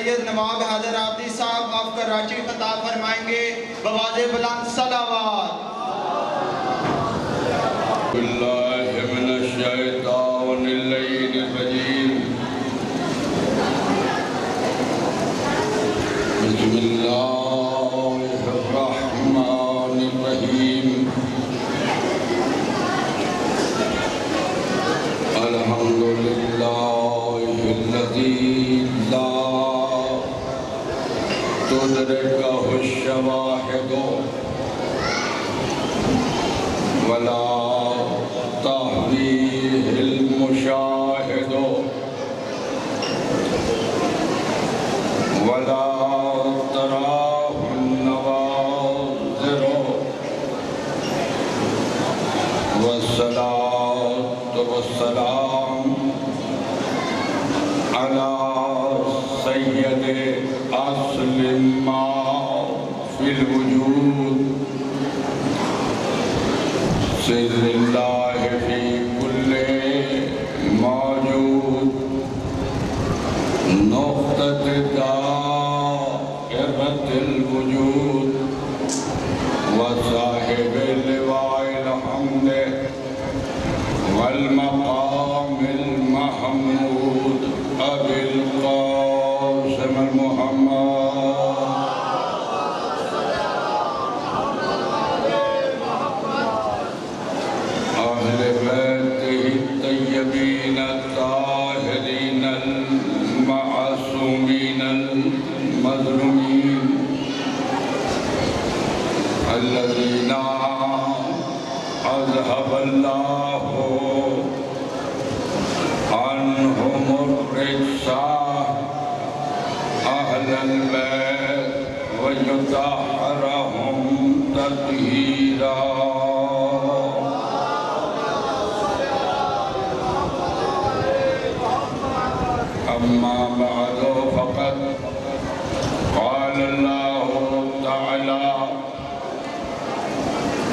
سید نواب حیدر عابدی صاحب آف کراچی خطاب فرمائیں گے بآواز بلند صلوات۔ باللہ من الشیطان اللعین الرجیم، بسم اللہ الرحمن الرحیم، الحمدللہ الذی لا تدرکہ الشواہد ولا تحویہ المشاہد ولا تراہ النواظر والصلاة والسلام علی سید اصل ما فی الوجود، سر اللہ فی کل موجود، نقطۃ دائرۃ الوجود، وصاحب لواء الحمد والمقام المحمود، ابی القاسم المحمد الطيبين الطاهرين المعصومين المظلومين الذين أذهب الله عنهم الرجس أهل البيت ويطهرهم تطهيرا۔ أما بعد فقد قال الله تعالى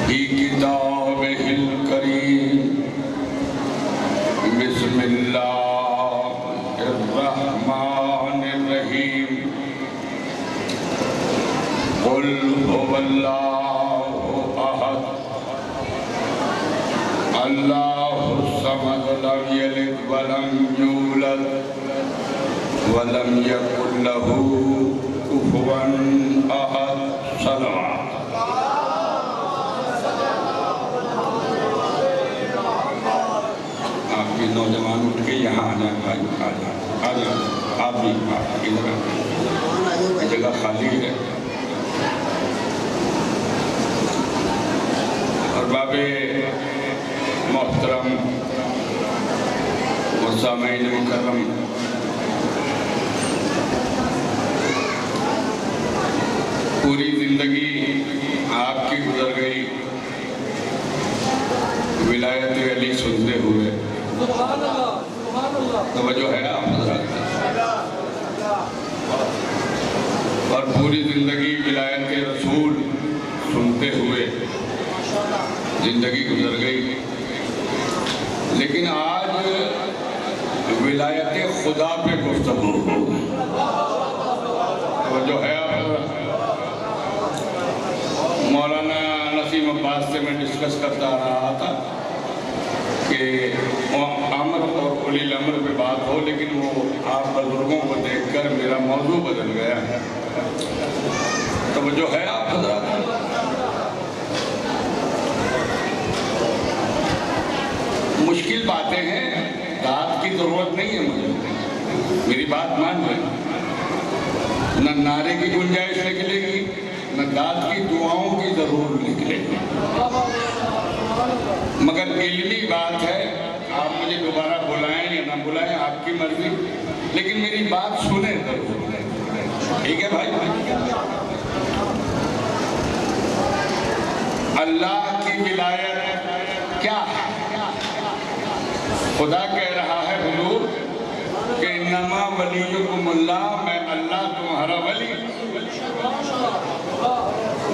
في كتابه الكريم، بسم الله الرحمن الرحيم، قل هو الله أحد الله الصمد لم يلد ولم يولد ولم يكن له كفوا أحد۔ صلوات۔ آپ کے نوجوان اٹھ کے یہاں آ جائیں بھائی، آ جائیں آپ بھی ادھر جگہ خالی ہے۔ اور باب محترم و سامعین مکرم، پوری زندگی آپ کی گزر گئی ولایت علی سنتے ہوئے، توجہ ہے آپ حضرات، اور پوری زندگی ولایت رسول سنتے ہوئے زندگی گزر گئی، لیکن آج ولایت خدا پہ گفتگو ہوگی، توجہ ہے آپ حضرات۔ مولانا نسیم عباس سے میں ڈسکس کرتا رہا تھا کہ امر اور اولی الامر پہ بات ہو، لیکن وہ آپ بزرگوں کو دیکھ کر میرا موضوع بدل گیا ہے، توجہ ہے آپ حضرات۔ مشکل باتیں ہیں، داد کی ضرورت نہیں ہے مجھے، میری بات مان لیں، نہ نعرے کی گنجائش نکلے گی، نہ داد کی دعاؤں کی ضرور نکلے گی، مگر علمی بات ہے۔ آپ مجھے دوبارہ بلائیں یا نہ بلائیں آپ کی مرضی، لیکن میری بات سنیں ضرور، ٹھیک ہے بھائی؟ اللہ کی ولایت کیا ہے؟ خدا کہہ رہا ہے حضور کہ انما ولیکم اللہ، میں اللہ تمہارا ولی،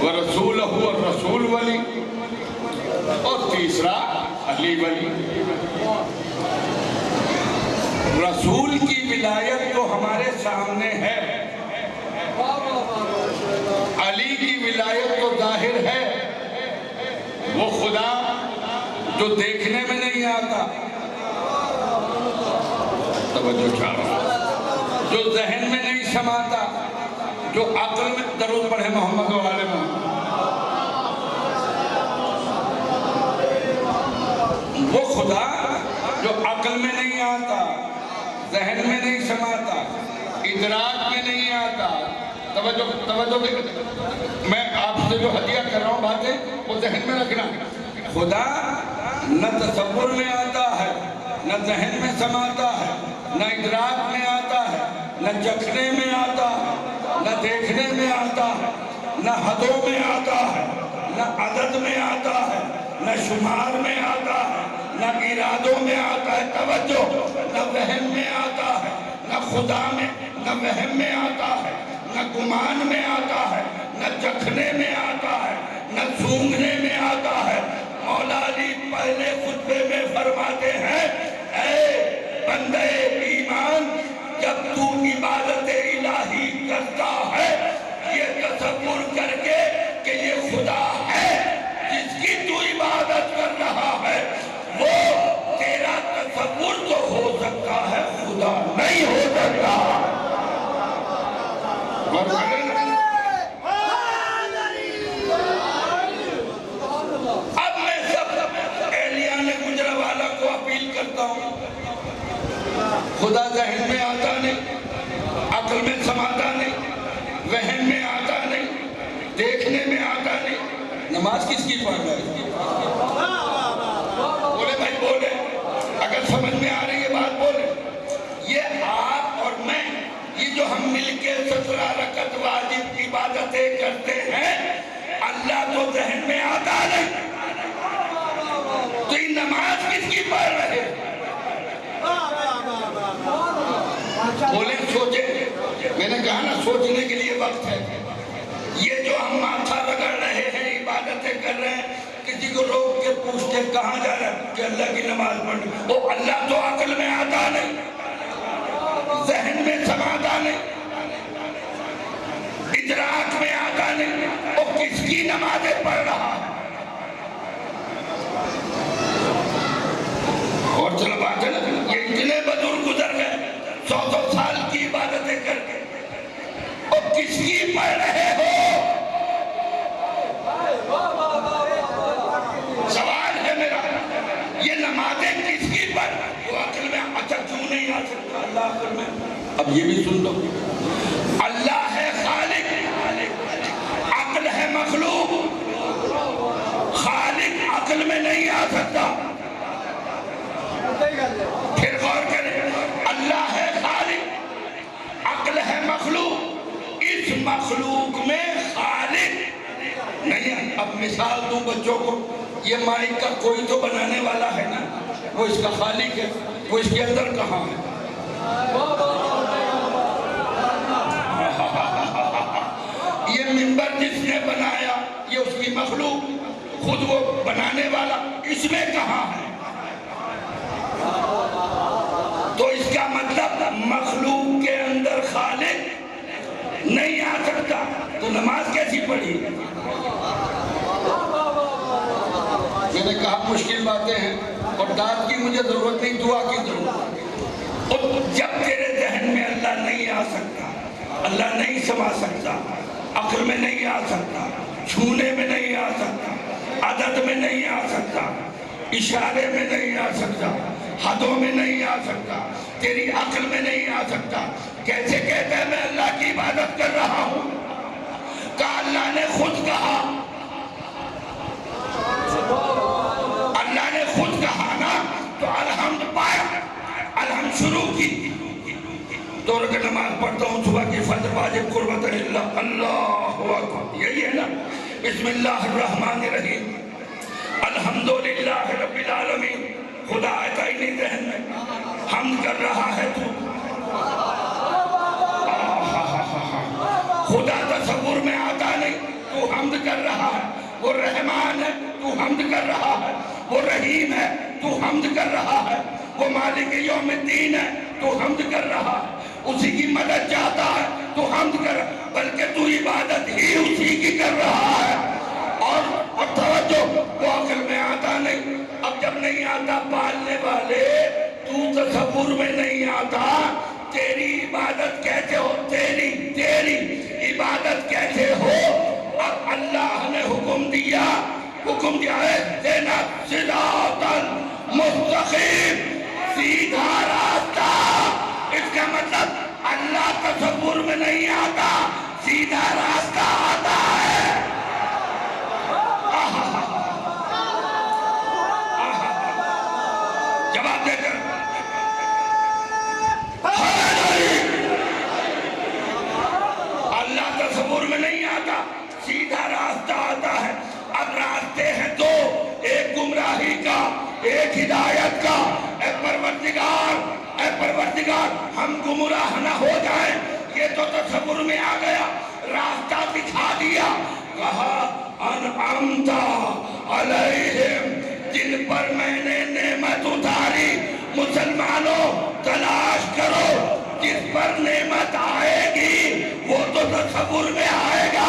ورسولہ الرسول ولی، اور تیسرا علی ولی۔ رسول کی ولایت تو ہمارے سامنے ہے، جو دیکھنے میں نہیں آتا، توجہ چاہو، جو ذہن میں نہیں سماتا، جو عقل میں، درود پڑھے محمد و آل محمد، وہ خدا جو عقل میں نہیں آتا، ذہن میں نہیں سماتا، ادراک میں نہیں آتا. توجہ میں آپ سے جو ہدیہ کر رہا ہوں باتیں وہ ذہن میں رکھنا. خدا نہ تصور میں آتا ہے، نہ ذہن میں سماتا ہے، نہ ادراک میں آتا ہے، نہ چکھنے میں آتا ہے، نہ دیکھنے میں آتا ہے، نہ حدوں میں آتا ہے، نہ عدد میں آتا ہے، نہ شمار میں آتا ہے، نہ ارادوں میں آتا ہے. توجہ، نہ وہم میں آتا ہے، نہ خدا میں، نہ وہم میں آتا ہے، نہ گمان میں آتا ہے، نہ چکھنے میں آتا ہے، نہ سونگھنے میں آتا ہے. مولا علی پہلے خطبے میں فرماتے ہیں، اے بندے ایمان، جب تو عبادت الہی کرتا ہے یہ تصور کر کے کہ یہ خدا ہے جس کی تو عبادت کر رہا ہے، وہ تیرا تصور تو ہو سکتا ہے، خدا نہیں ہو سکتا. اب میں سب اہلیان گجرانوالہ کو اپیل کرتا ہوں، خدا ذہن میں آتا نہیں، عقل میں سماتا نہیں، وہم میں آتا نہیں، دیکھنے میں آتا نہیں. نماز کس کی پڑھ رہا ہے؟ بولے بھائی بولے، اگر سمجھ میں آ رہی ہے بات بولے. یہ آپ اور میں، یہ جو ہم مل کے 17 رکعت واجب عبادتیں کرتے ہیں، اللہ تو ذہن میں آتا نہیں، تو یہ نماز کس کی پڑھ رہے؟ بولے سوچے. میں نے کہا نا سوچنے کے لیے وقت ہے. یہ جو ہم ماتھا رگڑ رہے ہیں، عبادتیں کر رہے ہیں، کسی کو روک کے پوچھتے کہاں جا رہے ہیں کہ اللہ کی نماز پڑھنے. وہ اللہ تو عقل میں آتا نہیں، ذہن میں سماتا نہیں، ادراک میں آتا نہیں. وہ کس کی نمازیں پڑھ رہا ہے؟ اور چلو بات ہے نا، یہ اتنے بزرگ گزر گئے 100 سال کی عبادتیں کر کے، وہ کس کی پڑھ رہے ہو؟ سوال ہے میرا، یہ نمازیں کس کی پڑھ؟ وہ عقل میں اچھا کیوں نہیں آ سکتا اللہ عقل میں؟ اب یہ بھی سن لو، اللہ ہے خالق، عقل ہے مخلوق. خالق عقل میں نہیں آ سکتا. پھر غور کریں، اللہ ہے خالق، عقل ہے مخلوق. اس مخلوق میں خالق نہیں ہے. اب مثال دوں بچوں کو، یہ مائک کا کوئی تو بنانے والا ہے نا، وہ اس کا خالق ہے. وہ اس کے اندر کہاں ہے؟ یہ منبر جس نے بنایا یہ اس کی مخلوق، خود وہ بنانے والا اس میں کہاں ہے؟ تو اس کا مطلب مخلوق کے اندر خالق نہیں آ سکتا، تو نماز کیسی پڑھی؟ میں نے کہا مشکل باتیں ہیں اور داد کی مجھے ضرورت نہیں، دعا کی ضرورت. اور جب تیرے ذہن میں اللہ نہیں آ سکتا، اللہ نہیں سما سکتا، عقل میں نہیں آ سکتا، چھونے میں نہیں آ سکتا، عدد میں نہیں آ سکتا، اشارے میں نہیں آ سکتا، حدوں میں نہیں آ سکتا، تیری عقل میں نہیں آ سکتا، کیسے کہتا ہے میں اللہ کی عبادت کر رہا ہوں؟ کہا اللہ نے خود کہا، اللہ نے خود کہا نا، تو الحمد پڑھ، الحمد شروع کی. 2 رکعت نماز پڑھتا ہوں صبح کی فجر واجب قربت اللہ، اللہ اکبر، یہی ہے نا. بسم اللہ الرحمن الرحیم، الحمدللہ رب العالمین. خدا آتا ہی نہیں ذہن میں، حمد کر رہا ہے تو. خدا تصور میں آتا نہیں، تو حمد کر رہا ہے. وہ رحمان ہے، تو حمد کر رہا ہے. وہ رحیم ہے، تو حمد کر رہا ہے. وہ مالک یوم الدین ہے، تو حمد کر رہا ہے. اسی کی مدد چاہتا ہے تو حمد کر، بلکہ تو عبادت ہی اسی کی کر رہا ہے. اور اور توجہ، وہ عقل میں آتا نہیں. اب جب نہیں آتا پالنے والے، تو تصور میں نہیں آتا. تیری عبادت کیسے ہو؟ تیری عبادت کیسے ہو؟ اب اللہ نے حکم دیا ہے دینا صراط المستقیم، سیدھا راستہ. اس کا مطلب اللہ تصور میں نہیں آتا، سیدھا راستہ آتا ہے. جواب دے کر اللہ تصور میں نہیں آتا، سیدھا راستہ آتا ہے. اب راستے ہیں دو، ایک گمراہی کا، ایک ہدایت کا. اے پروردگار ہم گمراہ نہ ہو جائیں. یہ تو تصور میں آ گیا، راستہ دکھا دیا. کہا انعمت علیہم، جن پر میں نے نعمت اتاری. مسلمانوں تلاش کرو، جس پر نعمت آئے گی وہ تو تصور میں آئے گا.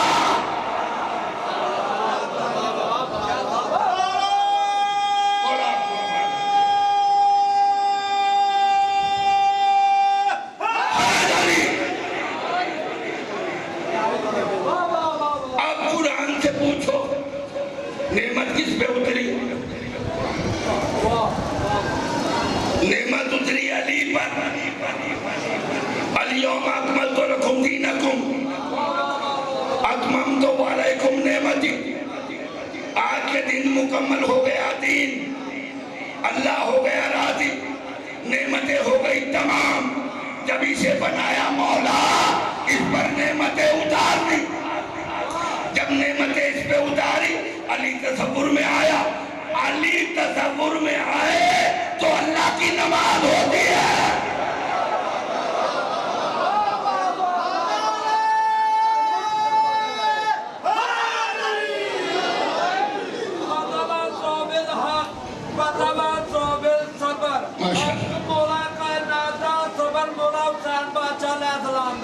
نعمت کس پہ اتری؟ نعمت اتری علی پر. الیوم اکملت لکم دینکم اتممت علیکم نعمتی. آج کے دن مکمل ہو گیا دین، اللہ ہو گیا راضی، نعمتیں ہو گئی تمام. جب اسے بنایا مولا، اس پر نعمتیں اتار دی. جب نعمتیں اس پہ اتاری، علی تصور میں آیا. علی تصور میں آئے تو اللہ کی نماز ہوتی ہے.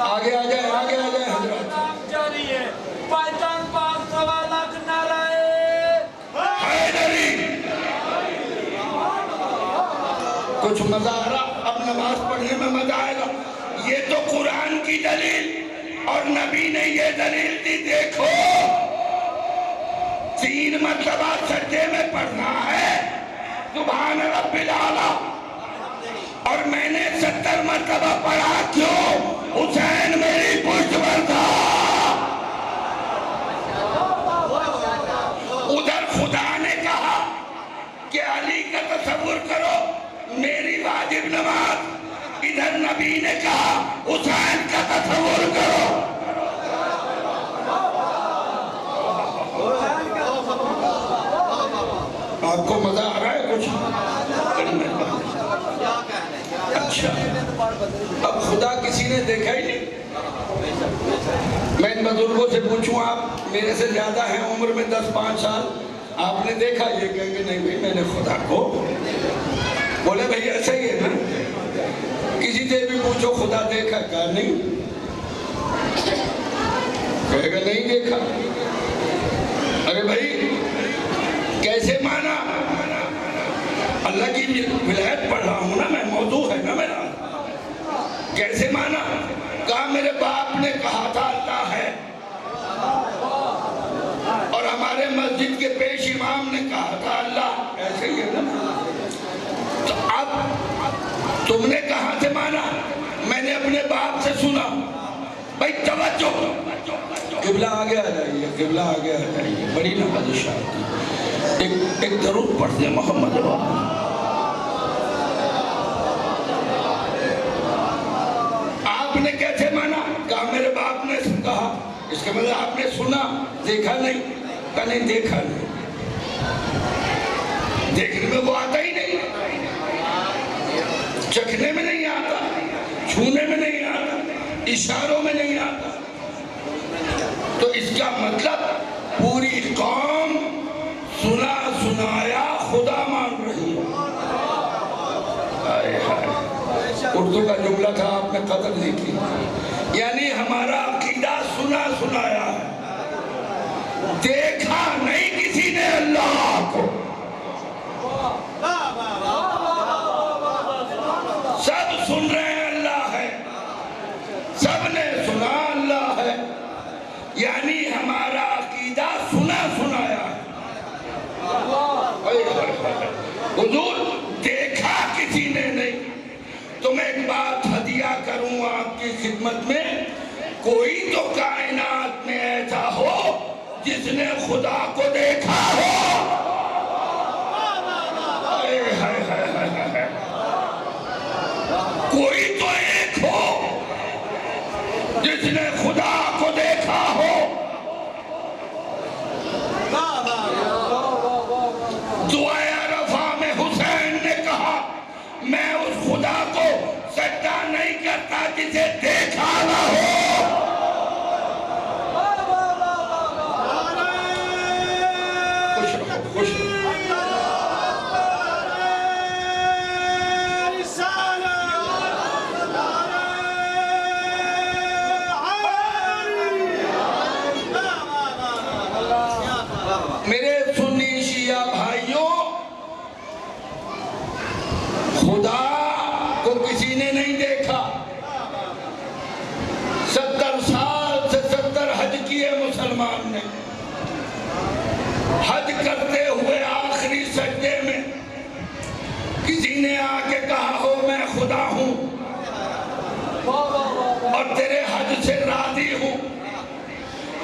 آگے آ جائے حضرت. کچھ مزہ آ رہا، اب نماز پڑھنے میں مزہ آئے گا. یہ تو قرآن کی دلیل، اور نبی نے یہ دلیل دی. دیکھو 3 مرتبہ سجدے میں پڑھنا ہے سبحان رب الاعلیٰ، اور میں نے 70 مرتبہ پڑھا. کیوں؟ حسین میری پشت پر تھا. ادھر خدا نے کہا کہ علی کا تصور کرو، میری واجب نماز. ادھر نبی نے کہا حسین کا تصور کرو. آپ کو مزہ آ رہا ہے کچھ؟ اچھا، اب خدا کسی نے دیکھا ہی نہیں. میں ان بزرگوں سے پوچھوں، آپ میرے سے زیادہ ہیں عمر میں 10-5 سال، آپ نے دیکھا؟ یہ کہیں گے نہیں بھائی میں نے خدا کو. بولے بھائی ایسا ہی ہے نا. کسی سے بھی پوچھو خدا دیکھا؟ کہا نہیں. کہے گا نہیں دیکھا. ارے بھائی کیسے مانا؟ اللہ کی ولایت پڑھ رہا ہوں نا میں، موضوع ہے نا میرا. کیسے مانا؟ کہا میرے باپ نے کہا تھا اللہ ہے، اور ہمارے مسجد کے پیش امام نے کہا تھا اللہ. ایسے ہی ہے نا. تو اب تم نے کہاں سے مانا؟ میں نے اپنے باپ سے سنا. بھائی توجہ، قبلہ آگے آ جائیے، قبلہ آگے آ جائیے. بڑی نوازش آتی. ایک درود پڑھ دیں محمد. آپ نے کیسے مانا؟ کہا میرے باپ نے کہا. اس کے مطلب آپ نے سنا، دیکھا نہیں. کہا نہیں دیکھا نہیں. دیکھنے میں وہ آتا ہی نہیں، چکھنے میں نہیں آتا، چھونے میں نہیں آتا، اشاروں میں نہیں آتا. تو اس کا مطلب پوری قوم سنا سنایا خدا مان رہی ہے. اردو کا جملہ تھا، آپ نے قدر نہیں کی. یعنی ہمارا عقیدہ سنا سنایا ہے، دیکھا نہیں کسی کسی نے اللہ کو، سب سن رہے ہیں اللہ ہے، سب نے سنا اللہ ہے، یعنی ہمارا عقیدہ سنا سنایا ہے۔ حضور دیکھا کسی نے نہیں۔ تم ایک بات ہدیہ کروں آپ کی خدمت میں، کوئی تو کائنات میں ایسا ہو جس نے خدا کو دیکھا ہو۔ کوئی تو ایک ہو جس نے خدا کو دیکھا ہو۔ دعائے عرفہ میں حسین نے کہا میں اس خدا کو سجدہ نہیں کرتا جسے دیکھا نہ ہو۔ خوش رہو، خوش رہو۔ میرے سنی شیعہ بھائیوں، خدا کو کسی نے نہیں دیکھا۔ 70 سال سے 70 حج کیے مسلمان نے۔ حج کرتے ہوئے آخری سجدے میں کسی نے آ کے کہا ہو میں خدا ہوں اور تیرے حج سے راضی ہوں،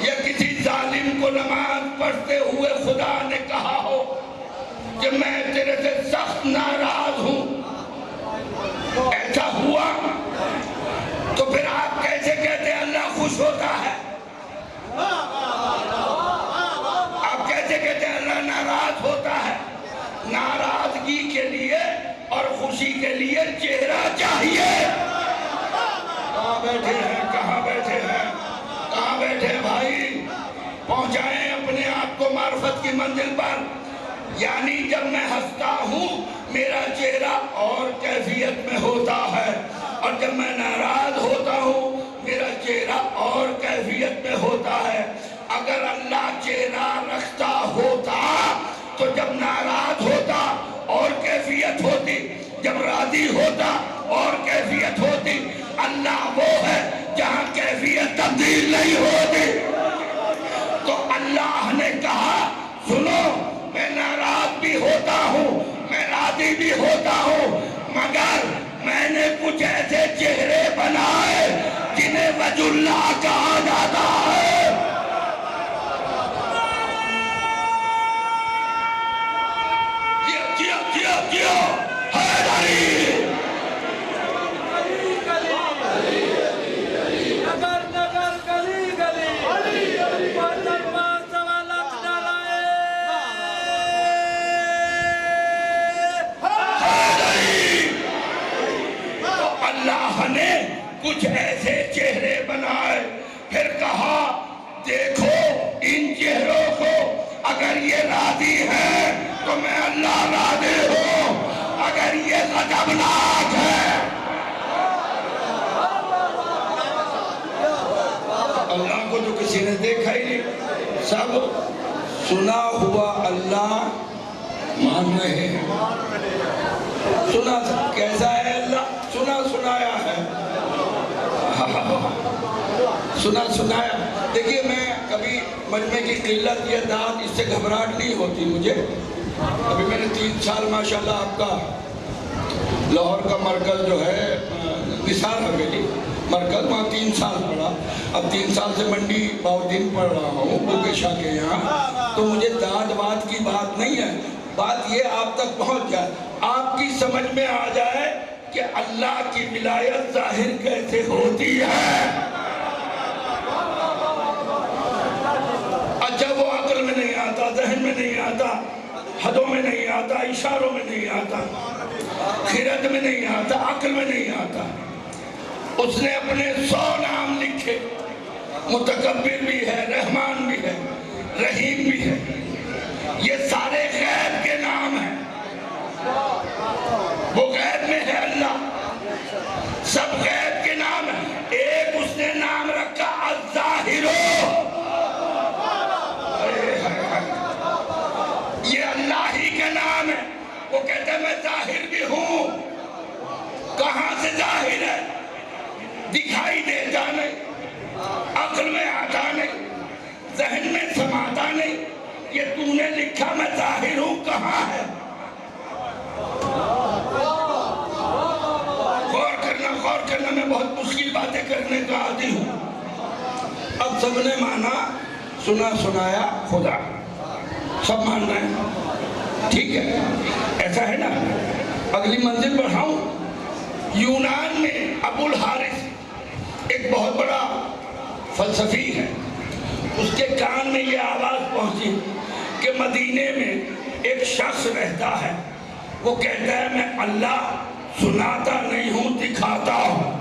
یا کسی ظالم کو نماز پڑھتے ہوئے خدا نے کہا ہو کہ میں تیرے سے سخت ناراض ہوں، ایسا ہوا تو پھر آپ کیسے کہتے ہیں اللہ خوش ہوتا ہے؟ آپ کیسے کہتے ہیں اللہ ناراض ہوتا ہے؟ ناراضگی کے لیے اور خوشی کے لیے چہرہ چاہیے۔ کہاں بیٹھے ہیں، کہاں بیٹھے ہیں، کہاں بیٹھے بھائی؟ پہنچائیں اپنے آپ کو معرفت کی منزل پر۔ یعنی جب میں ہنستا ہوں میرا چہرہ اور کیفیت میں ہوتا ہے، اور جب میں ناراض ہوتا ہوں میرا چہرہ اور کیفیت میں ہوتا ہے۔ اگر اللہ چہرہ رکھتا ہوتا تو جب ناراض ہوتا اور کیفیت ہوتی، جب راضی ہوتا اور کیفیت ہوتی۔ اللہ وہ ہے جہاں کیفیت تبدیل نہیں ہوتی۔ تو اللہ نے کہا سنو میں ناراض بھی ہوتا ہوں، میں راضی بھی ہوتا ہوں، مگر میں نے کچھ ایسے چہرے بنائے جنہیں وجہ اللہ کہا جاتا ہے۔ جیو جیو جیو حیدری۔ اللہ نے کچھ ایسے چہرے بنائے، پھر کہا دیکھو ان چہروں کو، اگر یہ راضی ہے تو میں اللہ راضی ہوں، اگر یہ غضبناک ہے اللہ کو جو کسی نے دیکھا ہی نہیں، سب سنا ہوا اللہ مان رہے ہیں۔ سنا کیسا ہے اللہ؟ سنا سنایا ہے، سنا سنایا۔ دیکھیے میں کبھی مجمع کی قلت یا داد اس سے گھبراہٹ نہیں ہوتی مجھے۔ ابھی میں نے 3 سال ماشاءاللہ آپ کا لاہور کا مرکز جو ہے نثار حویلی مرکز، وہاں 3 سال پڑھا۔ اب 3 سال سے منڈی باؤدین پڑھ رہا ہوں بوکے شاہ کے یہاں، تو مجھے داد واد کی بات نہیں ہے۔ بات یہ آپ تک پہنچ جائے، آپ کی سمجھ میں آ جائے کہ اللہ کی ولایت ظاہر کیسے ہوتی ہے۔ اچھا وہ عقل میں نہیں آتا، ذہن میں نہیں آتا، حدوں میں نہیں آتا، اشاروں میں نہیں آتا، خرد میں نہیں آتا، عقل میں نہیں آتا۔ اس نے اپنے 100 نام لکھے، متکبر بھی ہے، رحمان بھی ہے، رحیم بھی ہے، یہ سارے غیب کے نام ہیں۔ وہ غیب میں ہے اللہ، سب غیب کے نام ہیں۔ ایک اس نے نام رکھا الظاہر، ذہن میں سماتا نہیں، یہ تو نے لکھا میں ظاہر ہوں کہاں ہے؟ غور کرنا، میں بہت مشکل باتیں کرنے کا عادی ہوں۔ اب سب نے مانا، سنا سنایا خدا، سب مان رہے ہیں، ٹھیک ہے، ایسا ہے نا۔ اگلی منزل بڑھاؤں، یونان میں ابو الحارث ایک بہت بڑا فلسفی ہے، اس کے کان میں یہ آواز پہنچی کہ مدینے میں ایک شخص رہتا ہے، وہ کہتا ہے میں اللہ سناتا نہیں ہوں، دکھاتا ہوں۔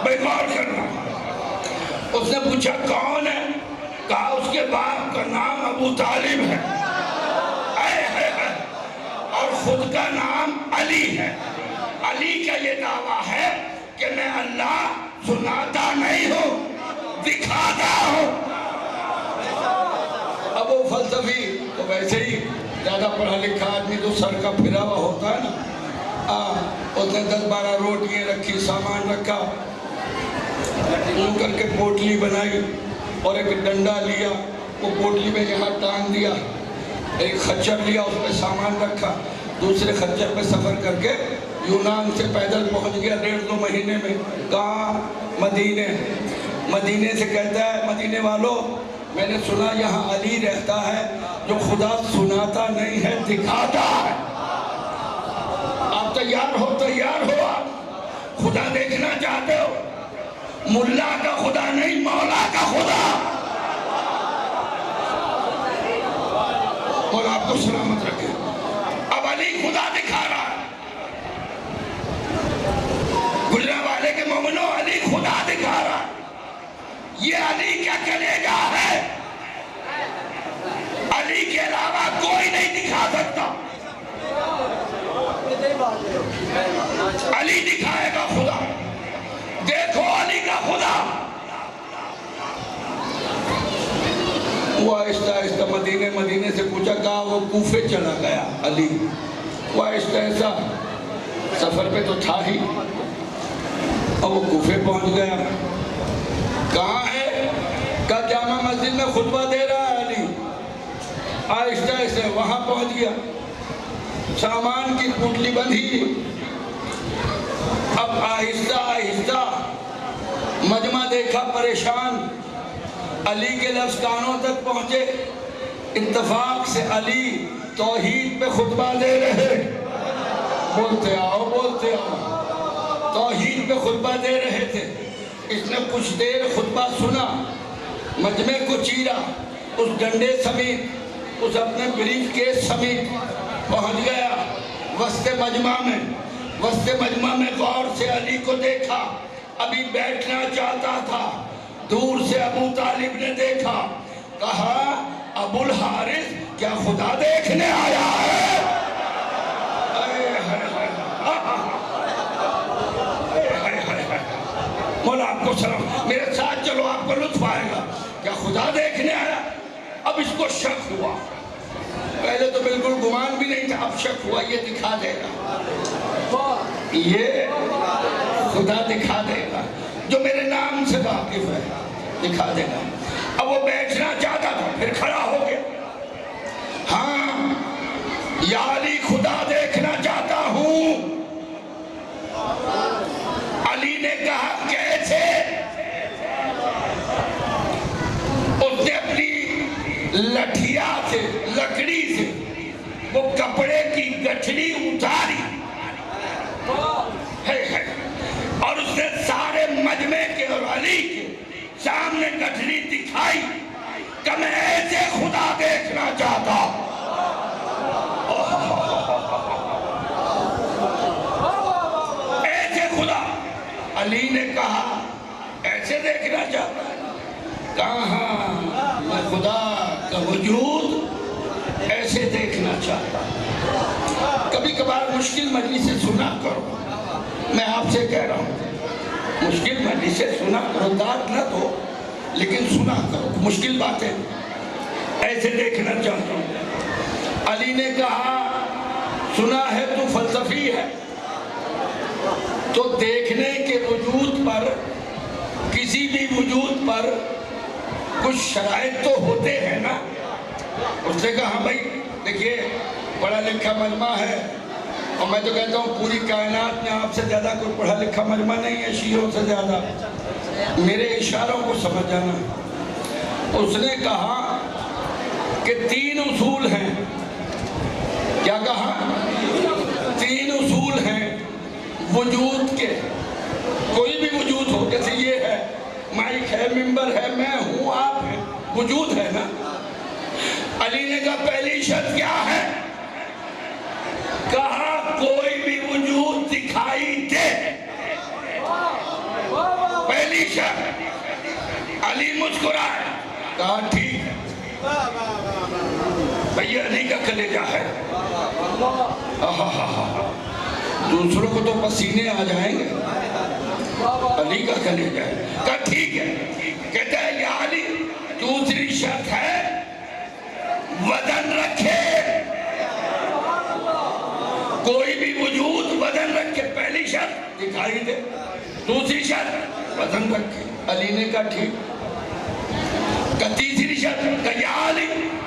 بھائی غور کرنا، اس نے پوچھا کون ہے؟ کہا اس کے باپ کا نام ابو طالب ہے اور خود کا نام علی ہے۔ علی کا یہ دعویٰ ہے کہ میں اللہ سناتا نہیں ہوں، دکھاتا ہوں۔ اب وہ فلسفی تو ویسے ہی زیادہ پڑھا لکھا آدمی تو سر کا پھرا ہوا ہوتا ہے نا، اس نے 10-12 روٹیاں رکھی، سامان رکھا، یوں کر کے پوٹلی بنائی اور ایک ڈنڈا لیا، وہ پوٹلی میں یہاں ٹانگ دیا، ایک خچر لیا، اس پہ سامان رکھا، دوسرے خچر پہ سفر کر کے یونان سے پیدل پہنچ گیا 1.5-2 مہینے میں۔ کہاں؟ مدینے سے کہتا ہے مدینے والوں، میں نے سنا یہاں علی رہتا ہے جو خدا سناتا نہیں ہے، دکھاتا ہے۔ آپ تیار ہو آپ خدا دیکھنا چاہتے ہو؟ ملا کا خدا نہیں، مولا کا خدا۔ اور آپ کو سلامت رکھے۔ اب علی خدا دکھا رہا ہے، گجرانوالے کے مومنوں، علی خدا دکھا رہا ہے۔ یہ علی کیا کلیجہ ہے، علی کے علاوہ کوئی نہیں دکھا سکتا۔ علی دکھائے گا خدا، دیکھو علی کا خدا۔ وہ آہستہ آہستہ مدینے سے پوچھا، کہا وہ کوفے چلا گیا علی۔ وہ آہستہ آہستہ سفر پہ تو تھا ہی، اور وہ کوفے پہنچ گیا۔ کہاں ہے؟ کہا جامع مسجد میں خطبہ دے رہا ہے علی۔ آہستہ آہستہ وہاں پہنچ گیا، سامان کی پوٹلی بندھی، اب آہستہ آہستہ مجمع دیکھا پریشان، علی کے لفظ کانوں تک پہنچے۔ اتفاق سے علی توحید پہ خطبہ دے رہے، بولتے آؤ توحید پہ خطبہ دے رہے تھے۔ اس نے کچھ دیر خطبہ سنا، مجمع کو چیرا، اس ڈنڈے سمیت، اس اپنے بریف کیس سمیت پہنچ گیا وسط مجمع میں غور سے علی کو دیکھا، ابھی بیٹھنا چاہتا تھا، دور سے ابو طالب نے دیکھا، کہا ابو الحارث کیا خدا دیکھنے آیا ہے؟ مولا آپ کو سلام، میرے ساتھ چلو، آپ کو لطف آئے گا۔ کیا خدا دیکھنے آیا؟ اب اس کو شک ہوا، پہلے تو بالکل گمان بھی نہیں تھا، اب شک ہوا یہ دکھا دے گا، یہ خدا دکھا دے گا، جو میرے نام سے واقف ہے دکھا دے گا۔ اب وہ بیٹھنا چاہتا تھا، پھر کھڑا ہو گیا، ہاں یا علی خدا دیکھنا چاہتا ہوں۔ علی نے کہا کیسے؟ اس نے اپنی لٹھیا سے، لکڑی سے وہ کپڑے کی گٹھڑی اتاری اور اس نے سارے مجمع کے اور علی کے سامنے گٹھڑی دکھائی کہ میں ایسے خدا دیکھنا چاہتا ہوں۔ ایسے خدا، علی نے کہا ایسے دیکھنا چاہتا ہے؟ کہاں، میں خدا کا وجود ایسے دیکھنا چاہتا ہوں۔ کبھی کبھار مشکل مجلس سے سنا کرو، میں آپ سے کہہ رہا ہوں، مشکل مجلس سے سنا کرو، داد نہ دو لیکن سنا کرو، مشکل باتیں ایسے دیکھنا چاہتا ہوں۔ علی نے کہا سنا ہے تو فلسفی ہے، تو دیکھنے کے وجود پر کسی بھی وجود پر کچھ شرائط تو ہوتے ہیں نا. اس نے کہا بھائی دیکھیے پڑھا لکھا مجمع ہے اور میں تو کہتا ہوں پوری کائنات میں آپ سے زیادہ کوئی پڑھا لکھا مجمع نہیں ہے شیعوں سے زیادہ. میرے اشاروں کو سمجھ جانا. اس نے کہا کہ 3 اصول ہیں. کیا کہا؟ 3 اصول ہیں وجود کے. کوئی بھی وجود ہو جیسے یہ ہے مائک ہے ممبر ہے میں ہوں آپ ہیں وجود ہے نا. علی نے کہا پہلی شرط کیا ہے؟ کہا کوئی بھی وجود دکھائی دے. پہلی شرط. علی مسکرائے کہا ٹھیک ہے. بھئی علی کا کلیجہ ہے. دوسروں کو تو پسینے آ جائیں گے. علی کا کلیجہ ہے. کہا ٹھیک ہے. کہتا ہے یا علی دوسری شرط ہے وزن رکھے. کوئی بھی وجود وزن رکھے. پہلی شرط دکھائی دے. دوسری شرط وزن رکھے. علی نے کہا ٹھیک. کہ تیسری شرط کہ یا علی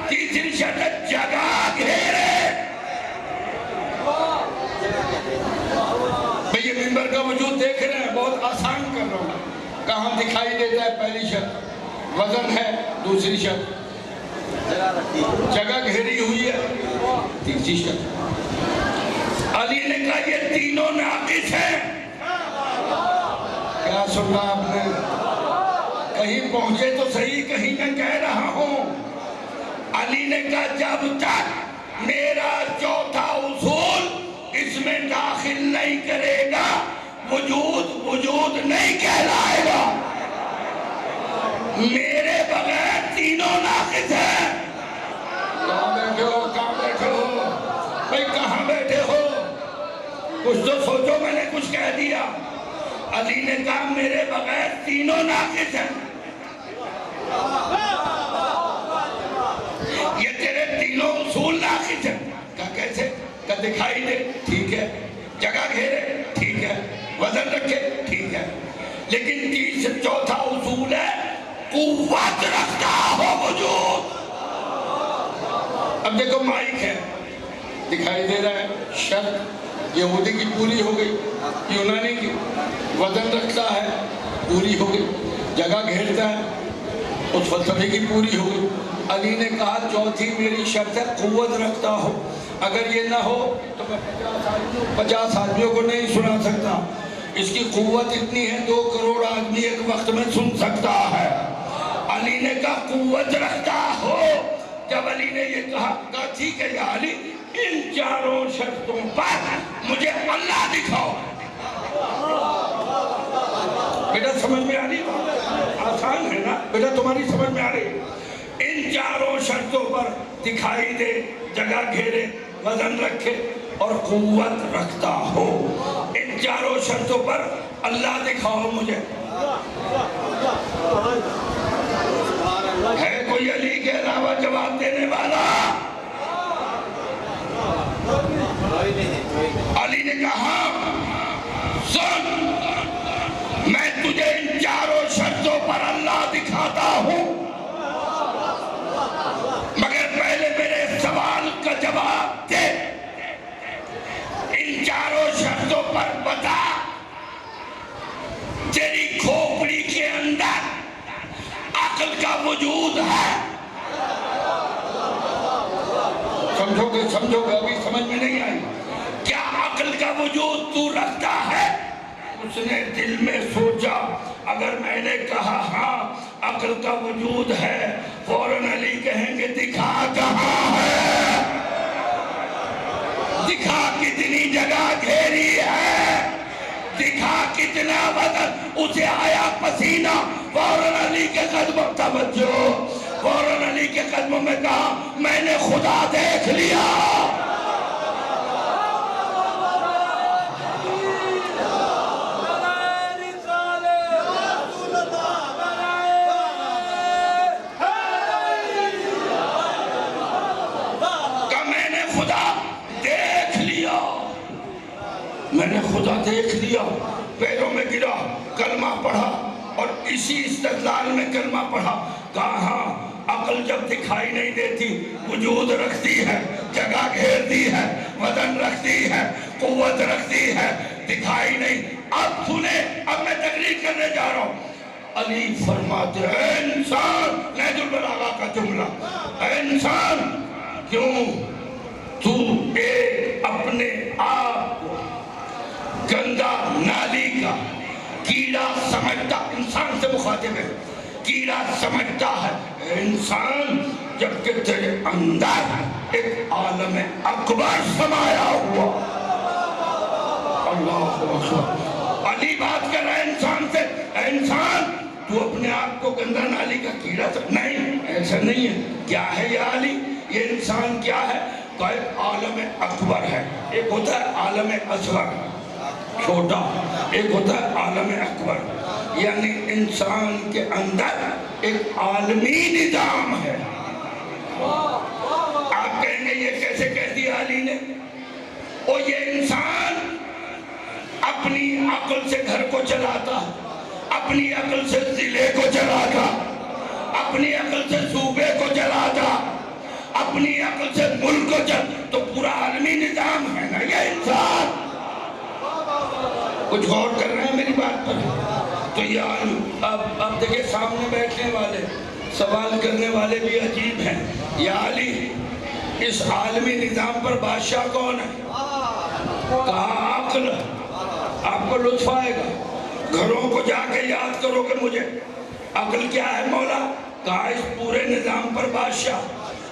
تیسری شرط جگہ گھیرے. بھئی یہ ممبر کا وجود دیکھ رہے ہیں بہت آسان کر رہا ہوں. کہاں دکھائی دیتا ہے؟ پہلی شرط وزن ہے. دوسری شرط جگہ گھیری ہوئی ہے. تیسری شرط. علی نے کہا یہ تینوں ناقص ہیں. کیا سننا آپ نے؟ کہیں پہنچے تو صحیح کہیں میں کہہ رہا ہوں. علی نے کہا جب تک میرا چوتھا اصول اس میں داخل نہیں کرے گا وجود نہیں کہلائے گا. میرے بغیر تینوں ناقص ہیں. کہاں بیٹھے ہو؟ کہاں بیٹھے ہو بھئی کہاں بیٹھے ہو؟ کچھ تو سوچو. میں نے کچھ کہہ دیا. علی نے کہا میرے بغیر تینوں ناقص ہیں. یہ تیرے تینوں اصول ناقص ہیں. کہا کیسے؟ کہ دکھائی دے. ٹھیک ہے. جگہ گھیرے. ٹھیک ہے. وزن رکھے. ٹھیک ہے. لیکن چوتھا اصول ہے قوت رکھتا ہو وجود. اب دیکھو مائک ہے دکھائی دے رہا ہے. شرط یہودی کی پوری ہو گئی. یونانی کی. وزن رکھتا ہے پوری ہو گئی. جگہ گھیرتا ہے اس فلسفے کی پوری ہو گئی. علی نے کہا چوتھی میری شرط ہے قوت رکھتا ہو. اگر یہ نہ ہو تو میں 50 آدمیوں کو نہیں سنا سکتا. اس کی قوت اتنی ہے 2 کروڑ آدمی ایک وقت میں سن سکتا ہے. علی نے کہا قوت رکھتا ہو. جب علی نے یہ کہا ٹھیک ہے یا علی ان 4 شرطوں پر مجھے اللہ دکھاؤ. بیٹا سمجھ میں آ رہی؟ آسان ہے نا بیٹا تمہاری سمجھ میں آ رہی. ان 4 شرطوں پر دکھائی دے جگہ گھیرے وزن رکھے اور قوت رکھتا ہو. ان 4 شرطوں پر اللہ دکھاؤ مجھے. ہے کوئی علی کے علاوہ جواب دینے والا؟ علی نے کہا سن میں تجھے ان 4 شرطوں پر اللہ دکھاتا ہوں مگر پہلے میرے سوال کا جواب دے. ان 4 شرطوں پر بتا تیری کھوپڑی کے اندر عقل کا وجود ہے. سمجھو گے ابھی سمجھ میں نہیں آئی. کیا عقل کا وجود تو رکھتا ہے؟ اس نے دل میں سوچا اگر میں نے کہا ہاں عقل کا وجود ہے فوراً علی کہیں گے دکھا کہاں ہے. دکھا کتنی جگہ گھیری ہے. دکھا کتنا وزن اسے آیا پسینہ. فوراً علی کے قدموں توجہ. فوراً علی کے قدموں میں کہا میں نے خدا دیکھ لیا. میں نے خدا دیکھ لیا. پیروں میں گرا کلمہ پڑھا اور اسی استدلال میں کلمہ پڑھا، کہا ہاں عقل جب دکھائی نہیں دیتی، وجود رکھتی ہے، جگہ گھیرتی ہے، وزن رکھتی ہے، قوت رکھتی ہے، دکھائی نہیں۔ اب سنے، اب میں تقریر کرنے جا رہا ہوں۔ علی فرماتے ہیں اے انسان، نہج البلاغہ کا جملہ، اے انسان کیوں تو ایک اپنے آپ کو گنگا نالی کا کیڑا سمجھتا، انسان سے مخاطب ہے، کیڑا سمجھتا ہے اے انسان، جبکہ تیرے اندر ایک عالم اکبر سمایا ہوا۔ اللہ اکبر۔ علی بات کر رہا ہے انسان سے، اے انسان تو اپنے آپ کو گنگا نالی کا کیڑا نہیں، ایسا نہیں ہے۔ کیا ہے یہ علی؟ یہ انسان کیا ہے؟ تو ایک عالم اکبر ہے، ایک ہوتا ہے عالم اصغر چھوٹا، ایک ہوتا ہے عالم اکبر، یعنی انسان کے اندر ایک عالمی نظام ہے۔ آپ کہیں گے یہ کیسے کہہ دیا علی نے؟ اور یہ انسان اپنی عقل سے گھر کو چلاتا، اپنی عقل سے ضلع کو چلاتا، اپنی عقل سے صوبے کو چلاتا، اپنی عقل سے ملک کو چلاتا، تو پورا عالمی نظام ہے نا یہ انسان۔ کچھ غور کر رہے ہیں میری بات پر؟ تو یہ اب دیکھیں سامنے بیٹھنے والے، سوال کرنے والے بھی عجیب ہیں۔ یا علی، اس عالمی نظام پر بادشاہ کون ہے؟ کہا عقل۔ آپ کو لطف آئے گا، گھروں کو جا کے یاد کرو کہ مجھے عقل کیا ہے مولا؟ کہا اس پورے نظام پر بادشاہ۔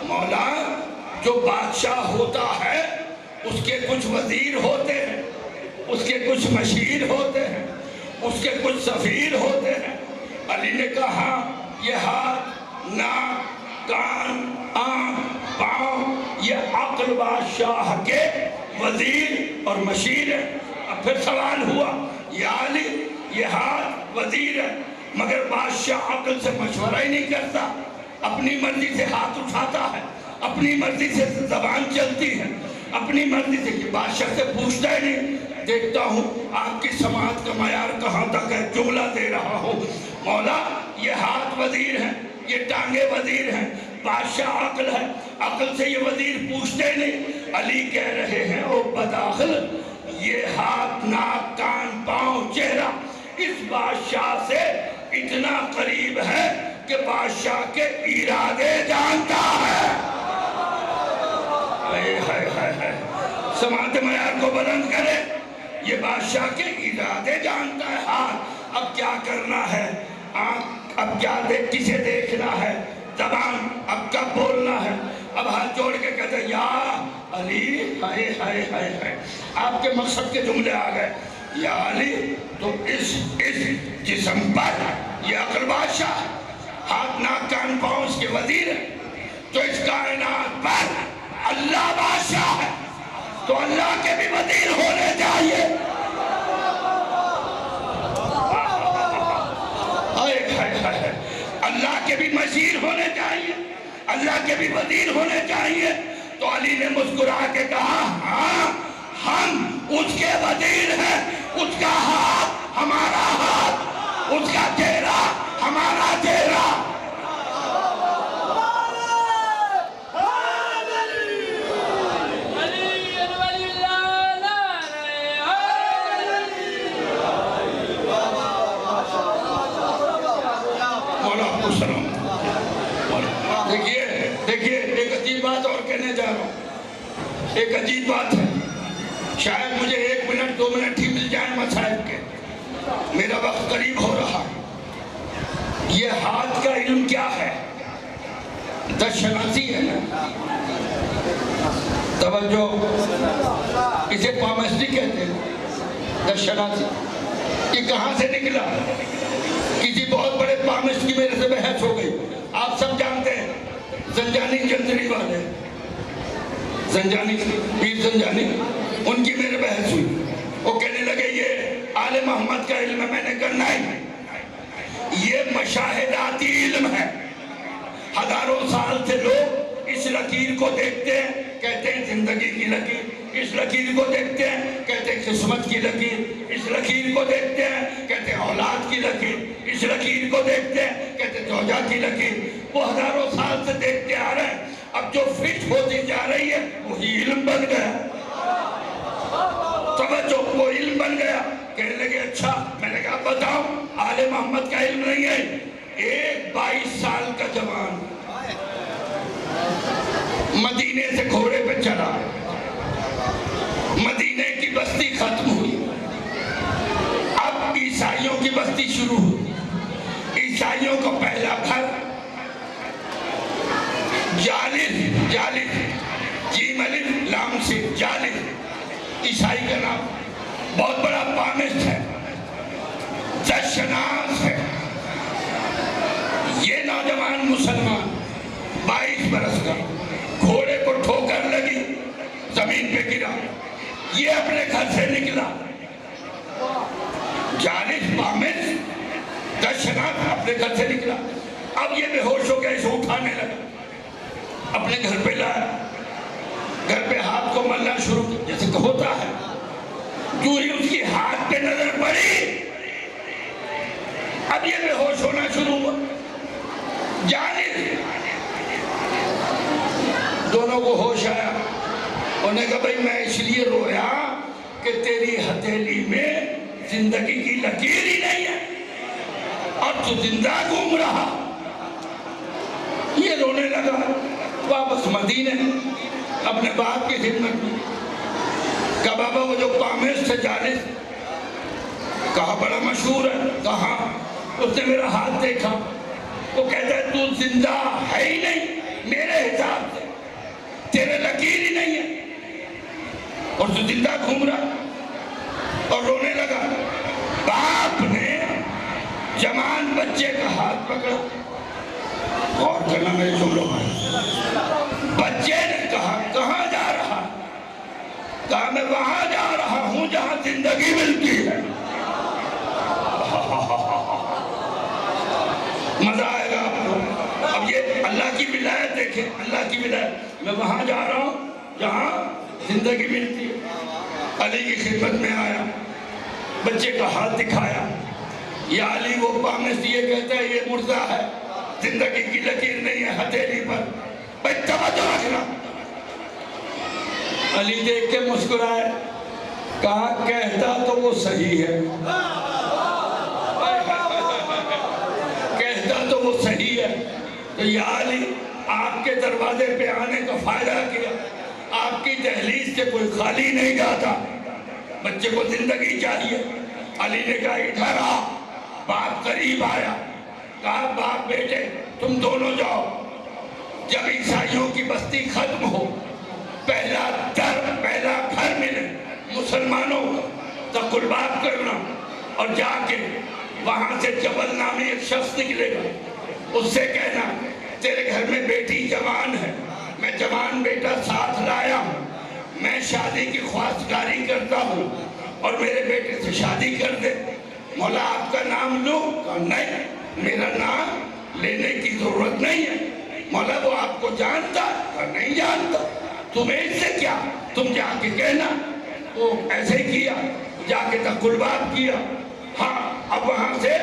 مولا جو بادشاہ ہوتا ہے اس کے کچھ وزیر ہوتے ہیں، اس کے کچھ مشیر ہوتے ہیں، اس کے کچھ سفیر ہوتے ہیں۔ علی نے کہا یہ ہاتھ، ناک، کان، آنکھ، پاؤں، یہ عقل بادشاہ کے وزیر اور مشیر ہے۔ اب پھر سوال ہوا، یا علی یہ ہاتھ وزیر ہے مگر بادشاہ عقل سے مشورہ ہی نہیں کرتا، اپنی مرضی سے ہاتھ اٹھاتا ہے، اپنی مرضی سے زبان چلتی ہے، اپنی مرضی سے بادشاہ سے پوچھتا ہی نہیں۔ دیکھتا ہوں آپ کی سماعت کا معیار کہاں تک ہے، جملہ دے رہا ہوں۔ مولا یہ ہاتھ وزیر ہیں، یہ ٹانگیں وزیر ہیں، بادشاہ عقل ہے، عقل سے یہ وزیر پوچھتے نہیں۔ علی کہہ رہے ہیں او بداخل، یہ ہاتھ، ناک، کان، پاؤں، چہرہ اس بادشاہ سے اتنا قریب ہے کہ بادشاہ کے ارادے جانتا ہے۔ سماعت معیار کو بلند کرے، یہ بادشاہ کے ارادے جانتا ہے۔ ہاتھ اب کیا کرنا ہے، آنکھ اب کیا کسے دیکھنا ہے، زبان اب کب بولنا ہے۔ اب ہاتھ جوڑ کے کہتے ہیں یا علی، ہائے ہائے ہائے ہائے، آپ کے مقصد کے جملے آ گئے۔ یا علی تو اس جسم پر یہ عقل بادشاہ، ہاتھ، ناک، کان، پاؤں اس کے وزیر ہے، تو اس کائنات پر اللہ بادشاہ ہے، تو اللہ کے بھی وزیر ہونے چاہیے۔ اللہ کے بھی مشیر ہونے چاہیے، اللہ کے بھی وزیر ہونے چاہیے۔ تو علی نے مسکرا کے کہا ہاں ہم اس کے وزیر ہیں، اس کا ہاتھ ہمارا ہاتھ، اس کا چہرہ ہمارا چہرہ۔ دیکھیے ایک عجیب بات اور کہنے جا رہا ہوں، ایک عجیب بات ہے، شاید مجھے 1 منٹ 2 منٹ ہی مل جائیں مسائل کے، میرا وقت قریب ہو رہا۔ یہ ہاتھ کا علم کیا ہے؟ دشناسی ہے نا، توجہ، اسے پامسٹری کہتے ہیں، دشناسی۔ یہ کہاں سے نکلا؟ کسی بہت بڑے پامسٹ کی میرے سے بحث ہو گئی، آپ سب جانتے ہیں زنجانی جنتری والے، زنجانی، پیر زنجانی، ان کی میرے بحث ہوئی۔ وہ کہنے لگے یہ آل محمد کا علم ہے، میں نے کہا نہیں، یہ مشاہداتی علم ہے۔ ہزاروں سال سے لوگ اس لکیر کو دیکھتے ہیں، کہتے ہیں زندگی کی لکیر، اس لکیر کو دیکھتے ہیں کہتے ہیں قسمت کی لکیر، اس لکیر کو دیکھتے ہیں کہتے ہیں اولاد کی لکیر، اس کس لکیر کو دیکھتے ہیں؟ کہتے توجہ کی لکیر. وہ ہزاروں سال سے دیکھتے آ رہے ہیں. اب جو فٹ ہوتی جا رہی ہے وہی علم بن گیا. توجہ، وہ علم بن گیا. کہنے لگے اچھا. میں نے کہا بتاؤ. آل محمد کا علم نہیں ہے. ایک 22 سال کا جوان مدینے سے گھوڑے پہ چلا. مدینے کی بستی ختم ہوئی. اب عیسائیوں کی بستی شروع ہوئی. عیسائیوں کا پہلا گھر جالب، جیم الف لام سے جالب عیسائی کا نام. بہت بڑا پامسٹ ہے، دشناس ہے. یہ نوجوان مسلمان 22 برس کا گھوڑے کو ٹھوکر لگی، زمین پہ گرا. یہ اپنے گھر سے نکلا. جالس پامس دشناس اپنے گھر سے نکلا. اب یہ بے ہوش ہو گیا، اسے اٹھانے لگا. اپنے گھر پہ لایا. گھر پہ ہاتھ کو ملنا شروع کیا جیسے کہ ہوتا ہے. جو ہی اس کی ہاتھ پہ نظر پڑی، اب یہ بے ہوش ہونا شروع ہوا. دونوں کو ہوش آیا. انہوں نے کہا بھائی میں اس لیے رویا کہ تیری ہتھیلی میں زندگی کی لکیر ہی نہیں ہے اور تو زندہ گھوم رہا. یہ رونے لگا. واپس مدینے اپنے باپ کی خدمت میں. کہا بابا وہ جو پامس سے جالس، کہا بڑا مشہور ہے. کہا اس نے میرا ہاتھ دیکھا. وہ کہتا ہے تو زندہ ہے ہی نہیں میرے حساب سے، تیرے لکیر ہی نہیں ہے اور تو زندہ گھوم رہا. اور رونے لگا. باپ نے جوان بچے کا ہاتھ پکڑا. غور کرنا میرے جملوں میں. بچے نے کہا کہاں جا رہا؟ کہا میں وہاں جا رہا ہوں جہاں زندگی ملتی ہے. مزہ آئے گا آپ کو. اب یہ اللہ کی ولایت دیکھیں، اللہ کی ولایت. میں وہاں جا رہا ہوں جہاں زندگی ملتی ہے. علی کی خدمت میں آیا، بچے کا ہاتھ دکھایا. یا علی وہ پامس یہ کہتا ہے یہ مردہ ہے، زندگی کی لکیر نہیں ہے ہتھیلی پر. بھائی توجہ رکھنا. علی دیکھ کے مسکرائے. کہا کہتا تو وہ صحیح ہے، کہتا تو وہ صحیح ہے. تو یا علی آپ کے دروازے پہ آنے کا فائدہ کیا. آپ کی دہلیز سے کوئی خالی نہیں جاتا. بچے کو زندگی چاہیے. علی نے کہا ادھر آ. باپ قریب آیا. کہا باپ بیٹے تم دونوں جاؤ. جب عیسائیوں کی بستی ختم ہو، پہلا گھر ملے مسلمانوں کا تقل بات کرنا. اور جا کے وہاں سے جبل نامی ایک شخص نکلے گا. اس سے کہنا تیرے گھر میں بیٹی جوان ہے، میں جوان بیٹا ساتھ لایا ہوں، میں شادی کی خواستگاری کرتا ہوں اور میرے بیٹے سے شادی کر دے. مولا آپ کا نام لو؟ کہا نہیں میرا نام لینے کی ضرورت نہیں ہے. مولا وہ آپ کو جانتا ہے؟ کہا نہیں جانتا. تمہیں اس سے کیا؟ تم جا کے کہنا. وہ ایسے ہی کیا، جا کے تقل بات کیا. ہاں اب وہاں سے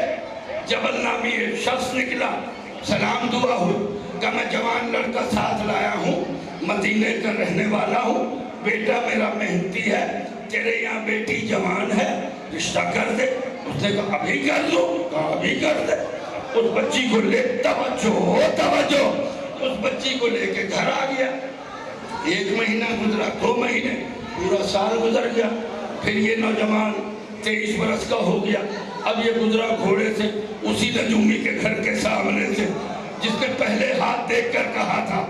جبل نامی ایک شخص نکلا. سلام دعا ہوئی. کہا میں جوان لڑکا ساتھ لایا ہوں، مدینے کا رہنے والا ہوں، بیٹا میرا محنتی ہے، تیرے یہاں بیٹی جوان ہے، رشتہ کر دے. اس نے کہا ابھی کر دو؟ کہا ابھی کر دے. اس بچی کو لے توجہ اس بچی کو لے کے گھر آ گیا. 1 مہینہ گزرا، 2 مہینے، پورا سال گزر گیا. پھر یہ نوجوان 23 برس کا ہو گیا. اب یہ گزرا گھوڑے سے اسی نجومی کے گھر کے سامنے سے جس نے پہلے ہاتھ دیکھ کر کہا تھا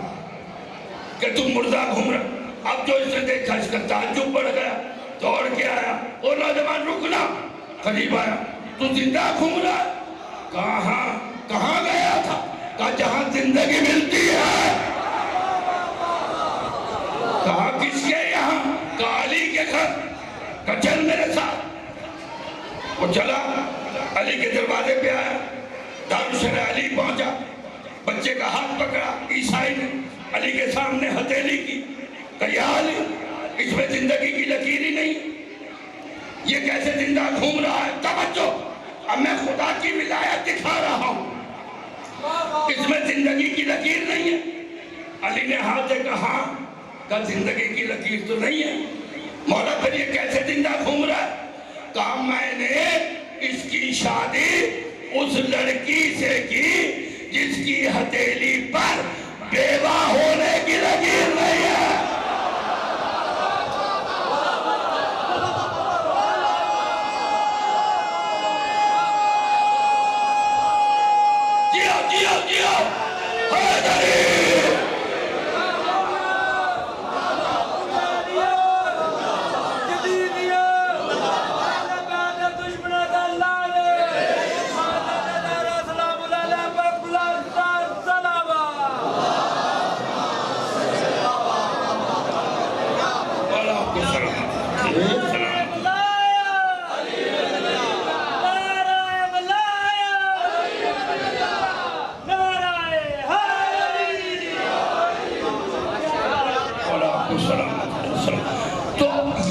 کہ تم مردہ گھوم رہا. اب جو اس نے دیکھا اس کا تعجب بڑھ گیا. دوڑ کے آیا. وہ نوجوان رکنا. قریب آیا. تو زندہ گھوم رہا؟ کہاں گیا تھا؟ کہا جہاں زندگی ملتی ہے. کہا کس کے یہاں؟ کہا علی کے گھر. کہا چل میرے ساتھ. وہ چلا. علی کے دروازے پہ آیا. دارالشرح علی پہنچا. بچے کا ہاتھ پکڑا. عیسائی نے علی کے سامنے ہتھیلی کی. کہا یا علی اس میں زندگی کی لکیر ہی نہیں، یہ کیسے زندہ گھوم رہا ہے؟ توجہ اب میں خدا کی ولایت دکھا رہا ہوں، اس میں زندگی کی لکیر نہیں ہے۔ علی نے ہاتھ سے کہا کہ زندگی کی لکیر تو نہیں ہے، مولا پھر یہ کیسے زندہ گھوم رہا ہے؟ کہا میں نے اس کی شادی اس لڑکی سے کی جس کی ہتھیلی پر بیوہ ہونے کی لکیر نہیں ہے۔ جیو جیو جیو حیدری! تو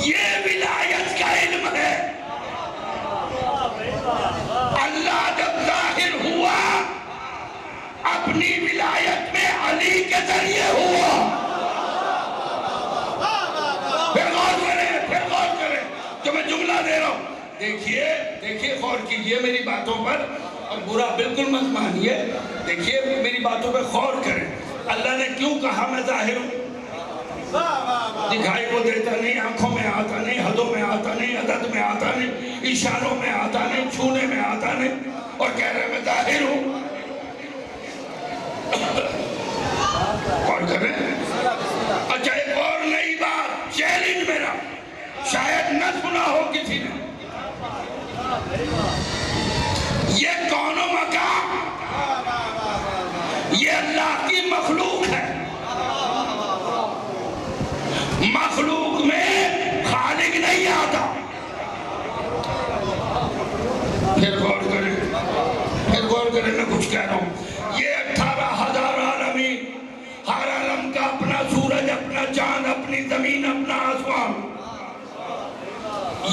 یہ ولایت کا علم ہے۔ اللہ جب ظاہر ہوا اپنی ولایت میں علی کے ذریعے ہوا۔ پھر غور کریں جو میں جملہ دے رہا ہوں، دیکھیے غور کیجئے میری باتوں پر، اور برا بالکل مت مانیے، دیکھیے میری باتوں پر غور کریں۔ اللہ نے کیوں کہا میں ظاہر ہوں؟ دکھائی کو دیتا نہیں، آنکھوں میں آتا نہیں، حدوں میں آتا نہیں، عدد میں آتا نہیں، اشاروں میں آتا نہیں، چھونے میں آتا نہیں، اور کہہ رہے میں ظاہر ہوں۔ اور کریں اچھا ایک اور نئی بات، چیلنج میرا، شاید نہ سنا ہو کسی نے، یہ کون و مکان یہ اللہ کی مخلوق ہے۔ مخلوق میں خالق نہیں آتا۔ پھر غور کریں میں کچھ کہہ رہا ہوں، یہ 18,000 عالمین، ہر عالم کا اپنا سورج، اپنا چاند، اپنی زمین، اپنا آسمان،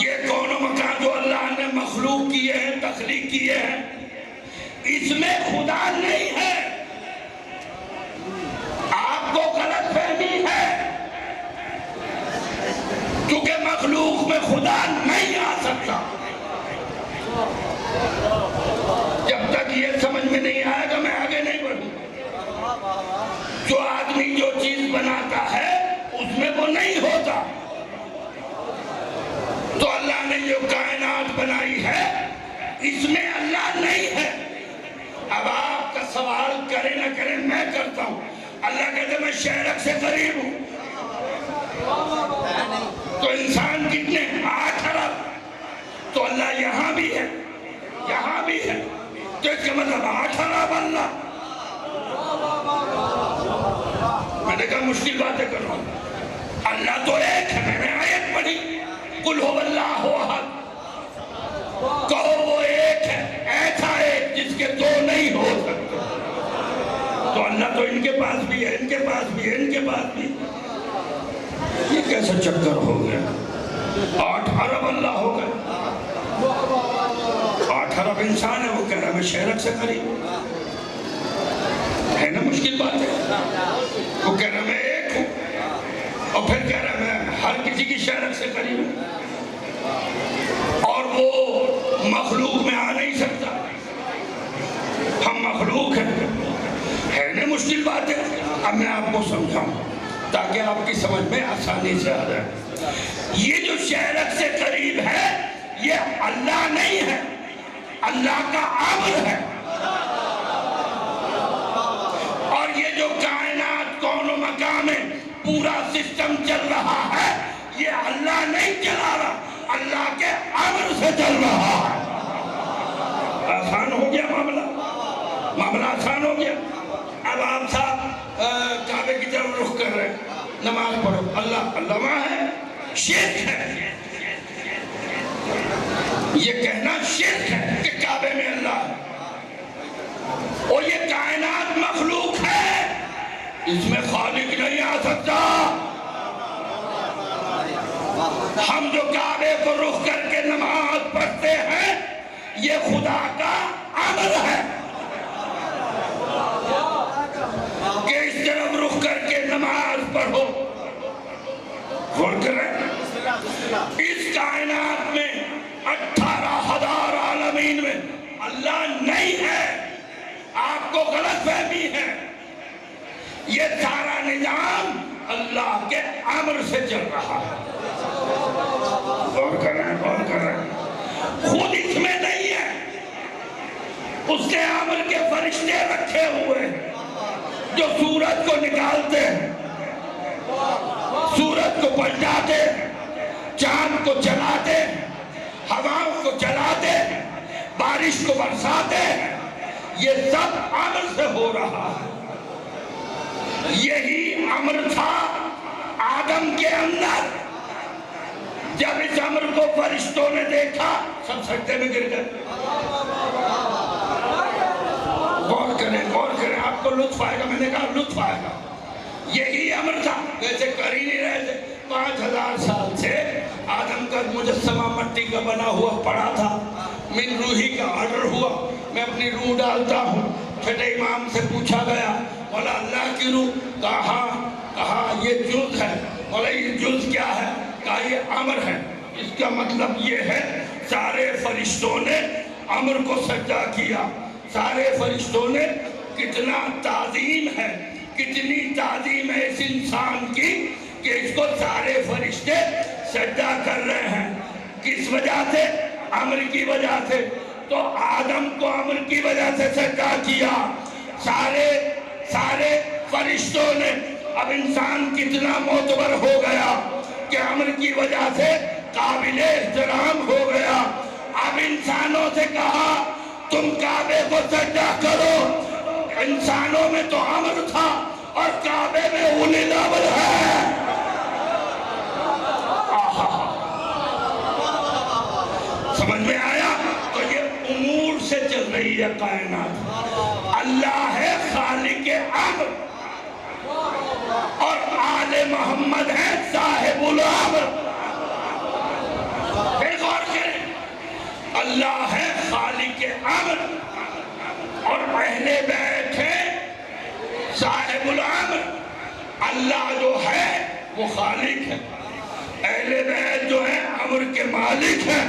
یہ کون و مکان جو اللہ نے مخلوق کیے ہیں، تخلیق کیے ہیں، اس میں خدا نہیں ہے۔ آپ کو غلط فہمی ہے، کیونکہ مخلوق میں خدا نہیں آ سکتا۔ جب تک یہ سمجھ میں نہیں آئے گا میں آگے نہیں بڑھوں۔ جو آدمی جو چیز بناتا ہے اس میں وہ نہیں ہوتا۔ تو اللہ نے جو کائنات بنائی ہے اس میں اللہ نہیں ہے۔ اب آپ کا سوال کرے نہ کرے میں کرتا ہوں، اللہ کہتے میں شہرک سے قریب ہوں، تو انسان کتنے؟ 8 ارب، تو اللہ یہاں بھی ہے، یہاں بھی ہے، تو اس کا مطلب 8 ارب اللہ۔ میں نے کہا مشکل باتیں کر رہا ہوں، اللہ تو ایک ہے۔ میں نے آیت پڑھی، قل هو اللہ احد، کہو وہ ایک ہے، ایسا ایک جس کے دو نہیں ہو سکتے۔ تو اللہ تو ان کے پاس بھی ہے، ان کے پاس بھی ہے، ان کے پاس بھی۔ یہ کیسا چکر ہو گیا؟ 8 ارب اللہ ہو گئے، 8 ارب انسان ہے، وہ کہہ رہا ہے میں شہرک سے قریب ہے نا، مشکل بات ہے۔ وہ کہہ رہا ہے میں ایک ہوں، اور پھر کہہ رہا ہے میں ہر کسی کی شہرک سے قریب ہوں، اور وہ مخلوق میں آ نہیں سکتا۔ ہم مخلوق ہیں، ہے نا مشکل بات ہے۔ اب میں آپ کو سمجھاؤں تاکہ آپ کی سمجھ میں آسانی سے آ جائے۔ یہ جو شہرک سے قریب ہے یہ اللہ نہیں ہے، اللہ کا امر ہے۔ اور یہ جو کائنات کون و مکان میں پورا سسٹم چل رہا ہے یہ اللہ نہیں چلا رہا، اللہ کے امر سے چل رہا ہے۔ آسان ہو گیا معاملہ آسان ہو گیا۔ اب آپ صاحب کعبے کی طرف رخ کر رہے ہیں، نماز پڑھو، اللہ اللہ وہاں ہے، شرک ہے۔ یہ کہنا شرک ہے کہ کعبے میں اللہ ہے، اور یہ کائنات مخلوق ہے، اس میں خالق نہیں آ سکتا۔ ہم جو کعبے کو رخ کر کے نماز پڑھتے ہیں یہ خدا کا امر ہے کہ اس طرف رخ کر کے نماز پڑھو. غور کریں، اس کائنات میں 18,000 عالمین میں اللہ نہیں ہے. آپ کو غلط فہمی ہے. یہ سارا نظام اللہ کے امر سے چل رہا ہے. غور کریں، غور کریں. خود اس میں نہیں ہے. اس نے امر کے فرشتے رکھے ہوئے جو سورج کو نکالتے ہیں، سورج کو پلٹاتے، چاند کو چلاتے، ہواؤں کو چلاتے، بارش کو برساتے. یہ سب امر سے ہو رہا ہے. یہی امر تھا آدم کے اندر. جب اس امر کو فرشتوں نے دیکھا سب سجدے میں گر گئے. غور کریں، غور کریں، آپ کو لطف آئے گا. میں نے کہا لطف آئے گا. یہی امر تھا. ویسے کر ہی نہیں رہے تھے. 5,000 سال سے آدم کا مجسمہ مٹی کا بنا ہوا پڑا تھا. من روحی کا آرڈر ہوا، میں اپنی روح ڈالتا ہوں. چھٹے امام سے پوچھا گیا مولا اللہ کی روح؟ کہا یہ جز ہے. مولا یہ جز کیا ہے؟ کہا یہ امر ہے. اس کا مطلب یہ ہے سارے فرشتوں نے امر کو سجدہ کیا. سارے فرشتوں نے کتنا تعظیم ہے، کتنی تعظیم ہے اس انسان کی کہ اس کو سارے فرشتے سجدہ کر رہے ہیں. کس وجہ سے؟ امر کی وجہ سے. تو آدم کو امر کی وجہ سے سجدہ کیا. سارے فرشتوں نے. اب انسان کتنا معتبر ہو گیا کہ امر کی وجہ سے قابل احترام ہو گیا. اب انسانوں سے کہا تم کعبے کو سجدہ کرو. انسانوں میں تو امر تھا اور کعبے میں اولی الامر ہے. سمجھ میں آیا؟ تو یہ امور سے چل رہی ہے کائنات. اللہ ہے خالق امر اور آل محمد ہے صاحب الامر. ایک اور کریں، اللہ ہے خالق امر اور اہل بیت ہے صاحب الامر. اللہ جو ہے وہ خالق ہے، اہل بیت جو ہے امر کے مالک ہیں.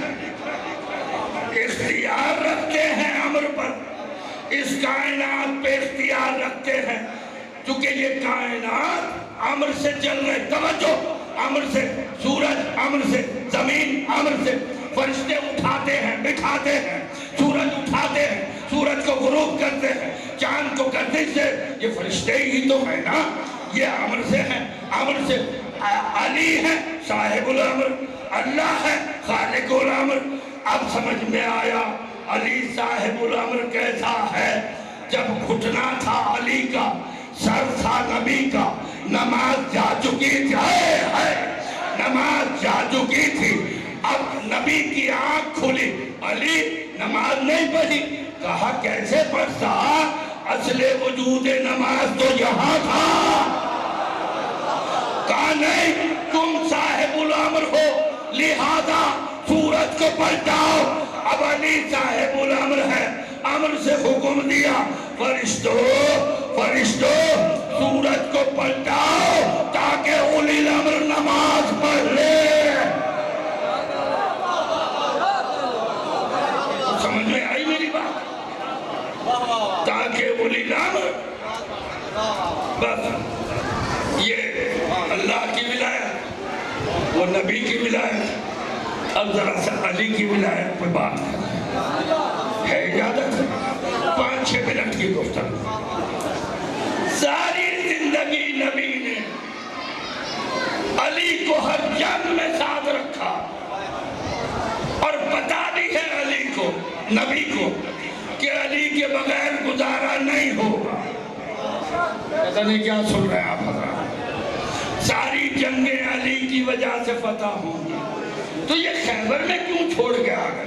اختیار رکھتے ہیں امر پر، اس کائنات پہ اختیار رکھتے ہیں. چونکہ یہ کائنات امر سے چل رہے. توجہ، امر سے سورج، امر سے زمین، امر سے فرشتے اٹھاتے ہیں بٹھاتے ہیں. سورج اٹھاتے ہیں، سورج کو غروب کرتے ہیں، چاند کو گردش سے. یہ فرشتے ہی تو ہے نا. یہ امر سے ہیں. امر سے علی ہے صاحب الامر، اللہ ہے خالق الامر. اب سمجھ میں آیا علی صاحب الامر کیسا ہے. جب گھٹنا تھا علی کا، سر تھا نبی کا، نماز جا چکی تھی. نماز جا چکی تھی. اب نبی کی آنکھ کھلی، علی نماز نہیں پڑھی. کہا کیسے پڑھتا؟ اصل وجود نماز تو یہاں تھا. کہا نہیں، تم صاحب الامر ہو لہذا سورج کو پلٹاؤ. اب علی صاحب الامر ہے، امر سے حکم دیا فرشتوں سورج کو پلٹاؤ تاکہ اولی الامر نماز پڑھ لے. سمجھ میں آئی میری بات؟ تاکہ اولی الامر. بس یہ اللہ کی ولایت، وہ نبی کی ولایت. اب ذرا سا علی کی ولایت پہ بات ہے اجازت؟ 5-6 منٹ کی گفتگو. ساری زندگی نبی نے علی کو ہر جنگ میں ساتھ رکھا اور بتا دی ہے علی کو، نبی کو، کہ علی کے بغیر گزارا نہیں ہوگا. پتہ نہیں کیا سن رہے ہیں آپ حضرات. ساری جنگیں علی کی وجہ سے فتح ہوں گی. تو یہ خیبر میں کیوں چھوڑ کے آ گئے؟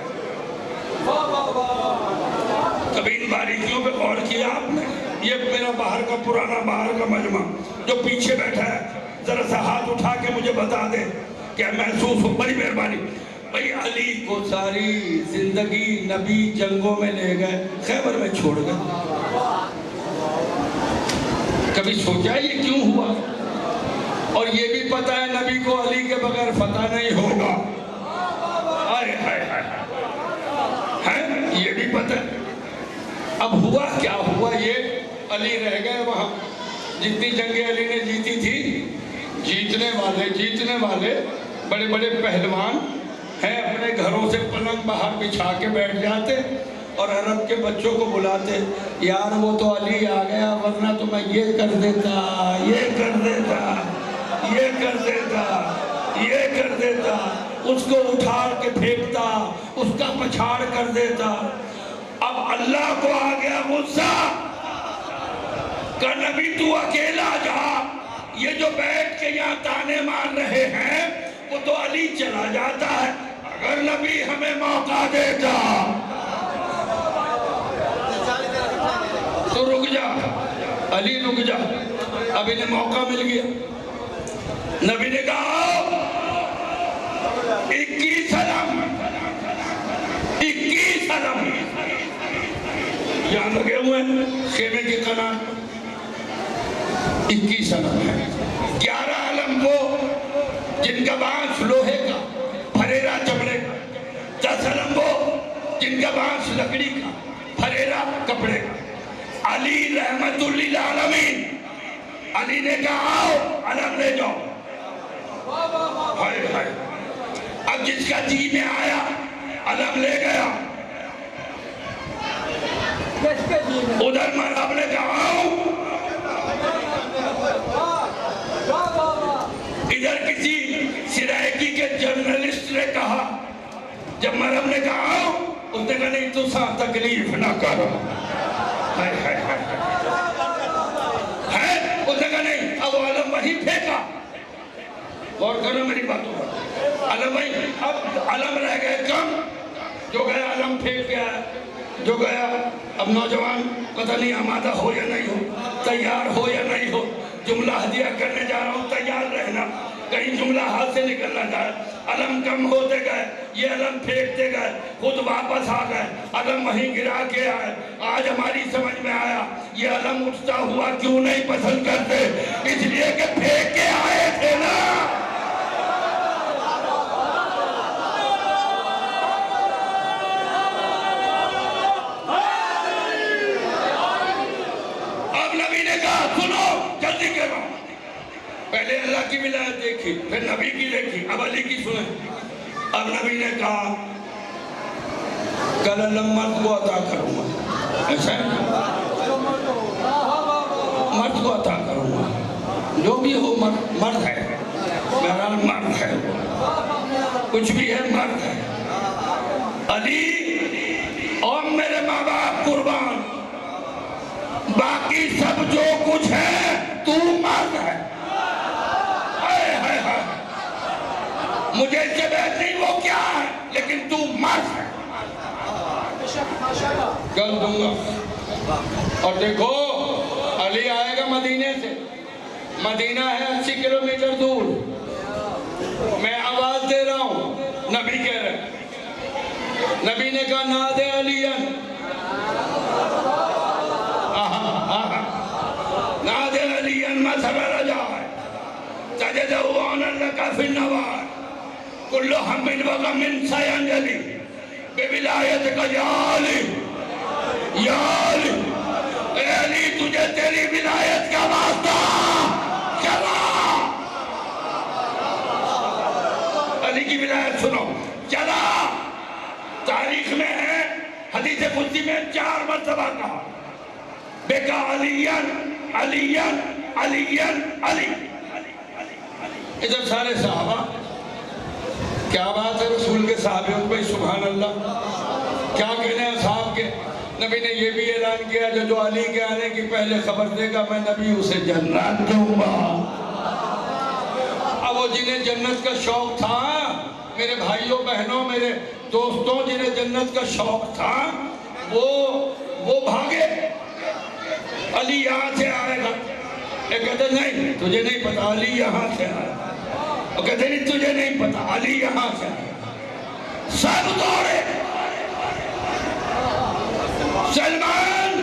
کبھی ان باریکیوں پہ غور کیا آپ نے؟ یہ میرا باہر کا پرانا باہر کا مجمع جو پیچھے بیٹھا ہے ذرا سا ہاتھ اٹھا کے مجھے بتا دے کیا محسوس ہو. بڑی مہربانی. بھئی علی کو ساری زندگی نبی جنگوں میں لے گئے، خیبر میں چھوڑ گئے. کبھی سوچا یہ کیوں ہوا؟ اور یہ بھی پتا ہے نبی کو علی کے بغیر فتح نہیں ہوگا. آئے ہائے ہائے، یہ بھی پتا ہے. اب ہوا کیا ہوا؟ یہ علی رہ گئے وہاں. جتنی جنگیں علی نے جیتی تھی، جیتنے والے بڑے بڑے پہلوان ہیں، اپنے گھروں سے پلنگ باہر بچھا کے بیٹھ جاتے اور عرب کے بچوں کو بلاتے، یار وہ تو علی آ گیا، ورنہ تو میں یہ کر دیتا، یہ کر دیتا، یہ کر دیتا، یہ کر دیتا. اس کو اٹھاڑ کے پھینکتا، اس کا پچھاڑ کر دیتا. اب اللہ کو آ گیا غصہ کہ نبی تو اکیلا جا. یہ جو بیٹھ کے یہاں تانے مار رہے ہیں وہ تو علی چلا جاتا ہے. اگر نبی ہمیں موقع دیتا تو رک جا علی، رک جا. اب انہیں موقع مل گیا. نبی نے کہا 21 علم یہاں لگے ہوئے ہیں خیمے کے قناط. 21 علم ہے. 11 علم وہ جن کا بانس لوہے کا، پھریرا چمڑے کا. 10 علم وہ جن کا بانس لکڑی کا، پھریرا کپڑے کا. علی رحمت للعالمین، علی نے کہا آؤ علم لے جاؤ. ہائے ہائے. اب جس کا جی میں آیا علم لے گیا. ادھر مرحب نے کہا آؤ. ادھر کسی سرائکی کے جرنلسٹ نے کہا، جب مرحب نے کہا آؤ، اس نے کہا نہیں تو سا تکلیف نہ کرو. ہائے ہائے ہائے ہے. اس نے کہا نہیں. اب علم وہی پھینکا. غور کرو میری باتوں پر. علم وہی. اب علم رہ گئے کم. جو گیا علم پھینک گیا، جو گیا. اب نوجوان پتہ نہیں آمادہ ہو یا نہیں ہو، تیار ہو یا نہیں ہو. جملہ ہدیہ کرنے جا رہا ہوں، تیار رہنا، کہیں جملہ ہاتھ سے نکل نہ جائے. علم کم ہوتے گئے، یہ علم پھینکتے گئے، خود واپس آ گئے. علم وہیں گرا کے آئے. آج ہماری سمجھ میں آیا یہ علم اٹھتا ہوا کیوں نہیں پسند کرتے، اس لیے کہ پھینک کے آئے تھے نا. پہلے اللہ کی ولایت دیکھی، پھر نبی کی دیکھی، اب علی کی سنیں. اب نبی نے کہا کل علم مرد کو عطا کروں گا. ایسا ہے مرد کو عطا کروں گا، جو بھی ہو مرد ہے، بہرحال مرد ہے، کچھ بھی ہے مرد ہے. علی اور میرے ماں باپ قربان، باقی سب جو کچھ ہے تو مرد ہے. مجھے اس سے بحث نہیں وہ کیا ہے، لیکن تو مرد ہے. کل دوں گا. اور دیکھو علی آئے گا مدینے سے. مدینہ ہے 80 کلومیٹر دور. میں آواز دے رہا ہوں، نبی کہہ رہے. نبی نے کہا نادے علیًا، نادے علیًا مذہب رجاء تجدہو عنا لکا فی النوار کل ہم وغم سینجلی بولایت کا یا علی، یا علی. اے علی تجھے تیری ولایت کا واسطہ، چلا. علی کی ولایت سنو، چلا. تاریخ میں ہے، حدیث قدسی میں 4 مرتبہ کہا بیکا علیًا علیًا علیًا علی. ادھر سارے صحابہ، کیا بات ہے رسول کے صحابیوں کو، سبحان اللہ. کیا کہنے ہیں صحاب کے. نبی نے یہ بھی اعلان کیا جو علی کے آنے کی پہلے خبر دے گا میں نبی اسے جنت دوں گا. اب وہ جنہیں جنت کا شوق تھا، میرے بھائیوں بہنوں میرے دوستوں، جنہیں جنت کا شوق تھا وہ بھاگے. علی یہاں سے آئے گا. یہ کہتے نہیں تجھے نہیں پتا علی یہاں سے آئے گا. وہ کہتے نہیں تجھے نہیں پتا علی یہاں سے آئے گا. سب دوڑے. سلمان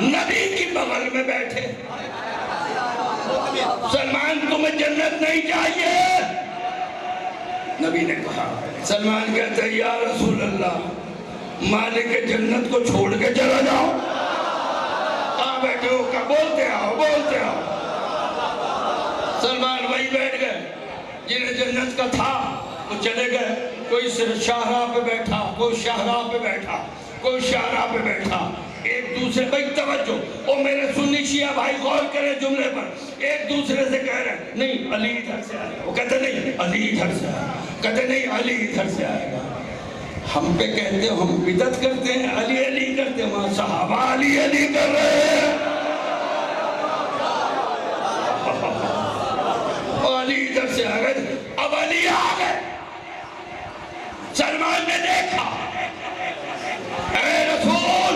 نبی کی بغل میں بیٹھے. سلمان تمہیں جنت نہیں چاہیے؟ نبی نے کہا. سلمان کہتا ہے یا رسول اللہ مالک جنت کو چھوڑ کے چلا جاؤ. بیٹھے ہو کہ بولتے آؤ. سلمان وہی بیٹھ گئے جنہیں جنت کا تھا وہ چلے گئے. کوئی صرف شاہراہ پہ بیٹھا, کوئی شاہراہ پہ بیٹھا, کوئی شاہراہ پہ بیٹھا. ایک دوسرے بھائی توجہ, او میرے سنی شیعہ بھائی غور کرے جملے پر. ایک دوسرے سے کہہ رہے ہیں نہیں علی ادھر سے آئے گا. وہ کہتے نہیں علی ادھر سے آئے گا. کہتے نہیں علی ادھر سے آئے گا. ہم پہ کہتے ہو ہم بدعت کرتے ہیں, علی علی کرتے ہیں. وہاں صحابہ علی علی کر رہے ہیں. علی ادھر سے آ گئے. اب علی آ گئے. سلمان نے دیکھا اے رسول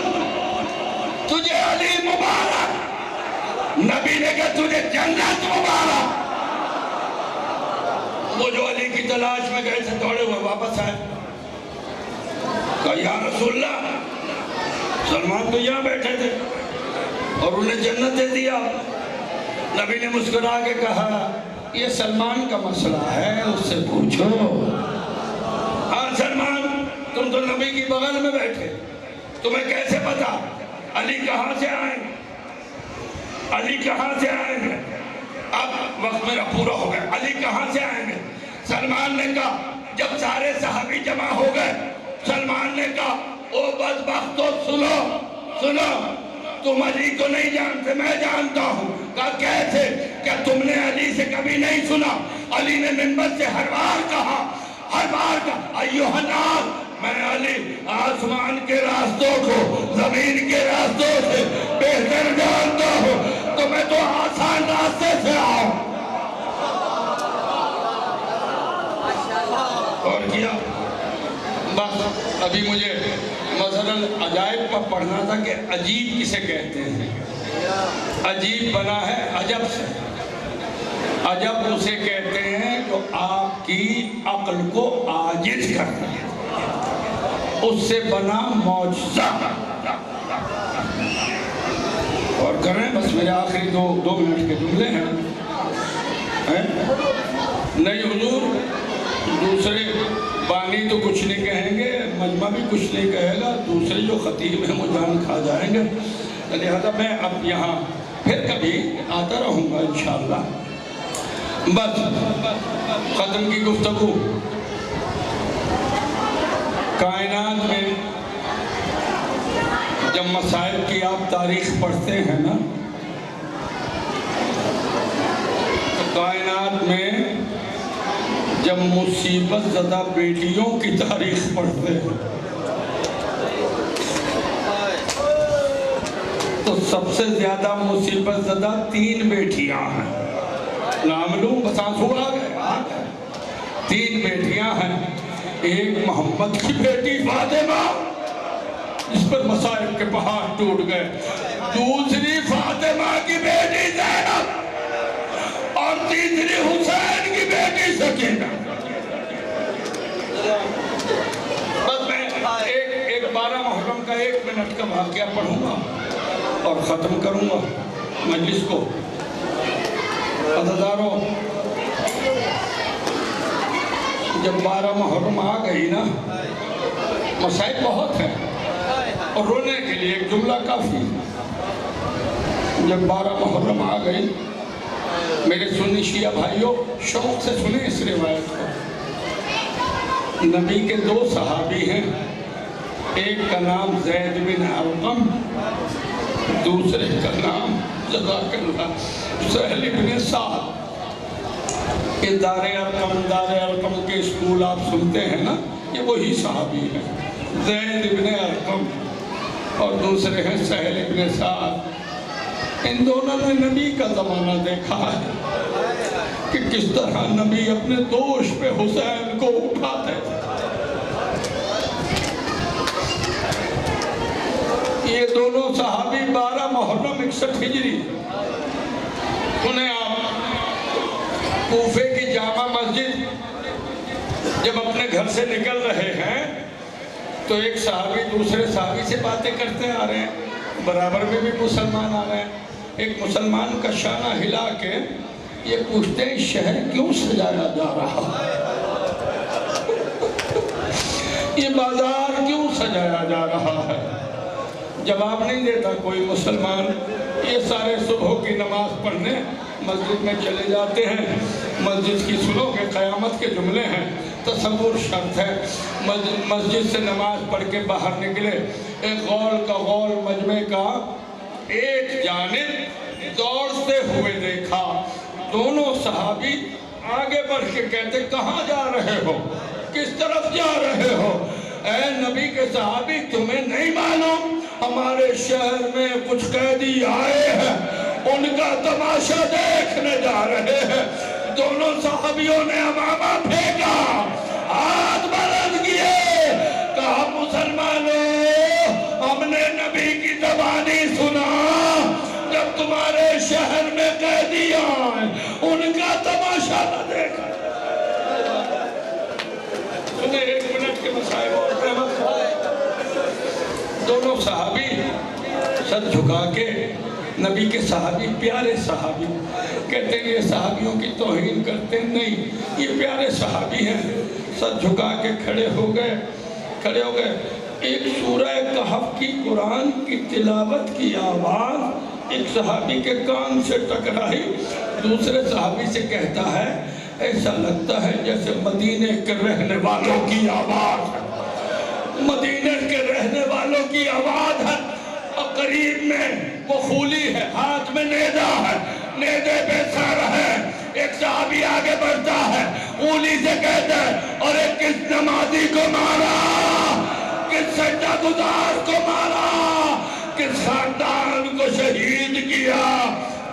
تجھے علی مبارک. نبی نے کہا تجھے جنت مبارک. وہ جو علی کی تلاش میں گئے تھے دوڑے ہوئے واپس آئے. کہا یا رسول اللہ سلمان تو یہاں بیٹھے تھے اور انہیں جنت دے دیا. نبی نے مسکرا کے کہا یہ سلمان کا مسئلہ ہے, اس سے پوچھو. ہاں سلمان تم تو نبی کی بغل میں بیٹھے, تمہیں کیسے پتا علی کہاں سے آئیں گے؟ علی کہاں سے آئیں گے؟ اب وقت میرا پورا ہو گیا. علی کہاں سے آئیں گے؟ سلمان نے کہا جب سارے صحابی جمع ہو گئے سلمان نے کہا او بدبختو سنو تم علی کو نہیں جانتے میں جانتا ہوں. کہا کیسے؟ کیا تم نے علی سے کبھی نہیں سنا؟ علی نے منبر سے ہر بار کہا ایوہ الناس میں علی آسمان کے راستوں کو زمین کے راستوں سے بہتر جانتا ہوں. تو میں تو آسان راستے سے آؤں. اور کیا بس ابھی مجھے مثلاً عجائب پر پڑھنا تھا کہ عجیب کسے کہتے ہیں. عجیب بنا ہے عجب سے. عجب اسے کہتے ہیں جو آپ کی عقل کو عاجز کرتا ہے, اس سے بنا معجزہ. اور کریں بس میرے آخری دو منٹ کے جملے ہیں. نہیں حضور دوسرے بانی تو کچھ نہیں کہیں گے, مجمع بھی کچھ نہیں کہے گا, دوسرے جو خطیب ہیں وہ جان کھا جائیں گے. لہذا میں اب یہاں پھر کبھی آتا رہوں گا انشاءاللہ. بس ختم کی گفتگو. کائنات میں جب مسائل کی آپ تاریخ پڑھتے ہیں نا تو کائنات میں جب مصیبت زدہ بیٹیوں کی تاریخ پڑھتے ہیں تو سب سے زیادہ مصیبت زدہ 3 بیٹیاں ہیں. نام لوں بس آنسو آ گئے. 3 بیٹیاں ہیں. ایک محمد کی بیٹی فاطمہ جس پر مصائب کے پہاڑ ٹوٹ گئے. دوسری فاطمہ کی بیٹی زینب اور تیسری حسین کی بیٹی سکینہ. بس میں ایک 12 محرم کا 1 منٹ کا واقعہ پڑھوں گا اور ختم کروں گا مجلس کو. عزیزانو جب 12 محرم آ گئی نا مسائل بہت ہیں اور رونے کے لیے ایک جملہ کافی. جب 12 محرم آ گئی میرے سنی شیعہ بھائیوں شوق سے سنیں اس روایت کو. نبی کے 2 صحابی ہیں, ایک کا نام زید بن ارقم, دوسرے کا نام جزاک اللہ سہل بن سعد. یہ دار ارقم کے اسکول آپ سنتے ہیں نا, یہ وہی صحابی ہیں. زید بن ارقم اور دوسرے ہیں سہل بن سعد. ان دونوں نے نبی کا زمانہ دیکھا ہے کہ کس طرح نبی اپنے دوش پہ حسین کو اٹھاتے تھے. یہ دونوں صحابی 12 محرم 61 ہجری انہیں آپ کوفے کی جامع مسجد جب اپنے گھر سے نکل رہے ہیں تو ایک صحابی دوسرے صحابی سے باتیں کرتے آ رہے ہیں، برابر میں بھی مسلمان آ رہے ہیں۔ ایک مسلمان کا شانہ ہلا کے یہ پوچھتے ہیں شہر کیوں سجایا جا رہا ہے، یہ بازار کیوں سجایا جا رہا ہے؟ جواب نہیں دیتا کوئی مسلمان۔ یہ سارے صبح کی نماز پڑھنے مسجد میں چلے جاتے ہیں۔ مسجد کی سنو کہ قیامت کے جملے ہیں، تصور شرط ہے۔ مسجد سے نماز پڑھ کے باہر نکلے، ایک غول کا غول مجمع کا ایک جانب دوڑتے ہوئے دیکھا۔ دونوں صحابی آگے بڑھ کے کہتے کہاں جا رہے ہو، کس طرف جا رہے ہو؟ اے نبی کے صحابی تمہیں نہیں معلوم ہمارے شہر میں کچھ قیدی آئے ہیں، ان کا تماشا دیکھنے جا رہے ہیں۔ دونوں صحابیوں نے امامہ پھینکا، ہاتھ بلند کیے، کہا مسلمانوں ہم نے نبی کی زبانی سنا، جب تمہارے شہر میں قیدی آئے ان کا تماشا نہ دیکھا۔ سنیں 1 منٹ کے مسائل اور دونوں صحابی سر جھکا کے، نبی کے صحابی پیارے صحابی کہتے ہیں یہ صحابیوں کی توہین کرتے ہیں، نہیں یہ پیارے صحابی ہیں۔ سر جھکا کے کھڑے ہو گئے۔ ایک سورہ کہف کی قرآن کی تلاوت کی آواز ایک صحابی کے کان سے ٹکرائی، دوسرے صحابی سے کہتا ہے ایسا لگتا ہے جیسے مدینے کے رہنے والوں کی آواز ہے، مدینے کے رہنے والوں کی آواز ہے۔ اور قریب میں وہ خولی ہے، ہاتھ میں نیزہ ہے، نیزے پہ سر ہے۔ ایک صحابی آگے بڑھتا ہے، خولی سے کہتا ہے اور ایک کس نمازی کو مارا، کس سجدہ گزار کو مارا، کس خاندان کو شہید کیا۔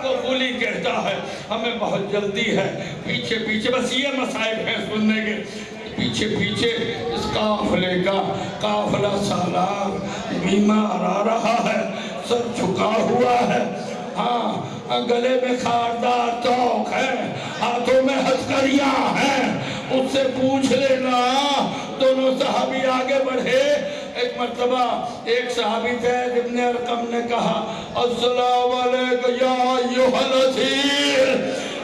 وہ خولی کہتا ہے ہمیں بہت جلدی ہے، پیچھے پیچھے بس یہ مسائل ہیں سننے کے، پیچھے پیچھے اس قافلے کا قافلہ سالار بیمار آ رہا ہے، سر جھکا ہوا ہے، ہاں گلے میں خاردار توق ہے، ہاتھوں میں ہتھکڑیاں ہیں، اس سے پوچھ لینا۔ دونوں صحابی آگے بڑھے۔ ایک مرتبہ ایک صحابی زید ابن ارقم نے کہا السلام علیکم یا ایھا الاسیر،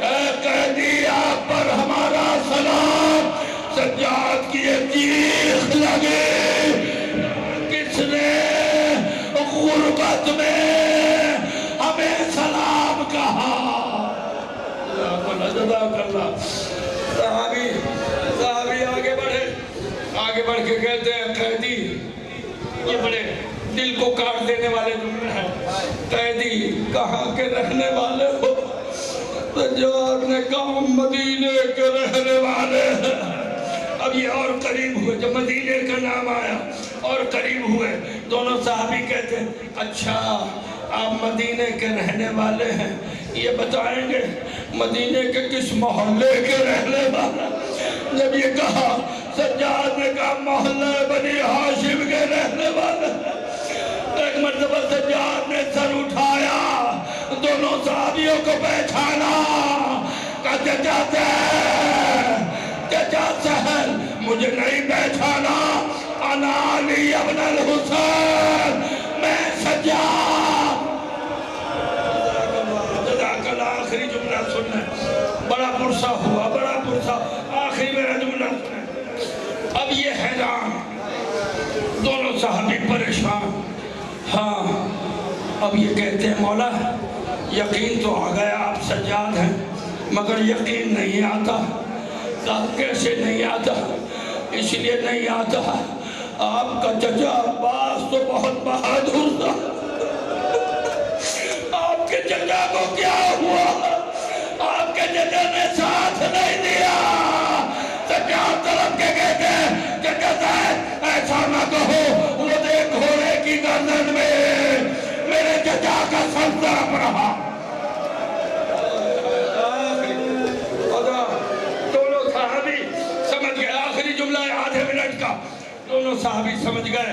اے قیدی آپ پر ہمارا سلام۔ سجاد کی ایک چیخ لگی، کس نے غربت میں ہمیں سلام کہا؟ جزاک اللہ۔ صحابی آگے بڑھ کے کہتے ہیں قیدی، یہ بڑے دل کو کاٹ دینے والے جملے ہیں، قیدی کہاں کے رہنے والے ہو؟ سجاد نے کہا مدینے کے رہنے والے ہیں۔ اب یہ اور قریب ہوئے، جب مدینے کا نام آیا اور قریب ہوئے، دونوں صحابی کہتے ہیں اچھا آپ مدینے کے رہنے والے ہیں، یہ بتائیں گے مدینے کے کس محلے کے رہنے والے؟ جب یہ کہا سجاد نے کہا محلہ بنی ہاشم کے رہنے والے۔ ایک مرتبہ سجاد نے سر اٹھایا، دونوں صحابیوں کو پہچانا، کہا چچا سہل مجھے نہیں پہچانا، انا علی ابن الحسین، میں سجاد۔ جزاک اللہ۔ آخری جملہ سننا، بڑا پرسہ ہوا، بڑا پرسہ، آخری میرا جملہ سننا۔ اب یہ حیران، دونوں صحابی پریشان، ہاں اب یہ کہتے ہیں مولا یقین تو آ گیا آپ سجاد ہیں، مگر یقین نہیں آتا۔ کہا کیسے نہیں آتا؟ اس لیے نہیں آتا آپ کا چچا عباس تو بہت بہادر تھا، آپ کے چچا کو کیا ہوا؟ آپ کے چچا نے ساتھ نہیں دیا۔ سجاد طرف کے کہتے ہیں چچا صاحب ایسا نہ کہو، وہ دیکھ گھوڑے کی گردن میں میرے چچا کا سر ضرب رہا۔ دونوں صحابی سمجھ گئے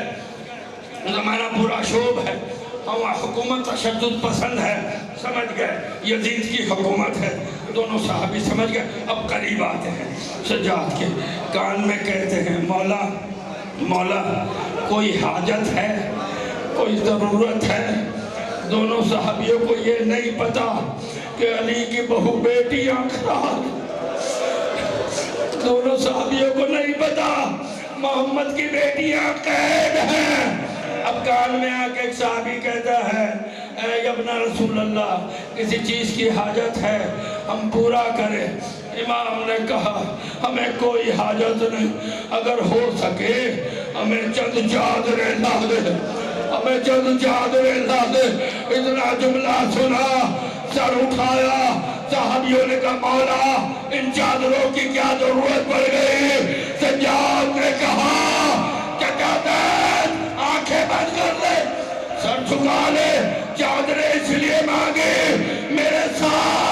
زمانہ پورا شوب ہے اور حکومت تشدد پسند ہے، سمجھ گئے یزید کی حکومت ہے، دونوں صحابی سمجھ گئے، اب قریب آتے ہیں سجاد کے کان میں، کہتے ہیں مولا مولا کوئی حاجت ہے، کوئی ضرورت ہے؟ دونوں صحابیوں کو یہ نہیں پتا کہ علی کی بہو بیٹیاں خراب، دونوں صحابیوں کو نہیں پتا محمد کی بیٹیاں قید ہیں۔ اب کان میں آ کے ایک صحابی کہتا ہے اے ابن رسول اللہ، کسی چیز کی حاجت ہے ہم پورا کریں؟ امام نے کہا ہمیں کوئی حاجت نہیں، اگر ہو سکے ہمیں چند چادریں لا دے، ہمیں چند چادریں لا دے۔ اتنا جملہ سنا، سر اٹھایا، صحابیوں نے کہا مولا ان چادروں کی کیا ضرورت پڑ گئی؟ سجاد نے کہا کیا کہتا ہے، آنکھیں بند کر لے، سر جھکا لے، چادریں اس لیے مانگے میرے ساتھ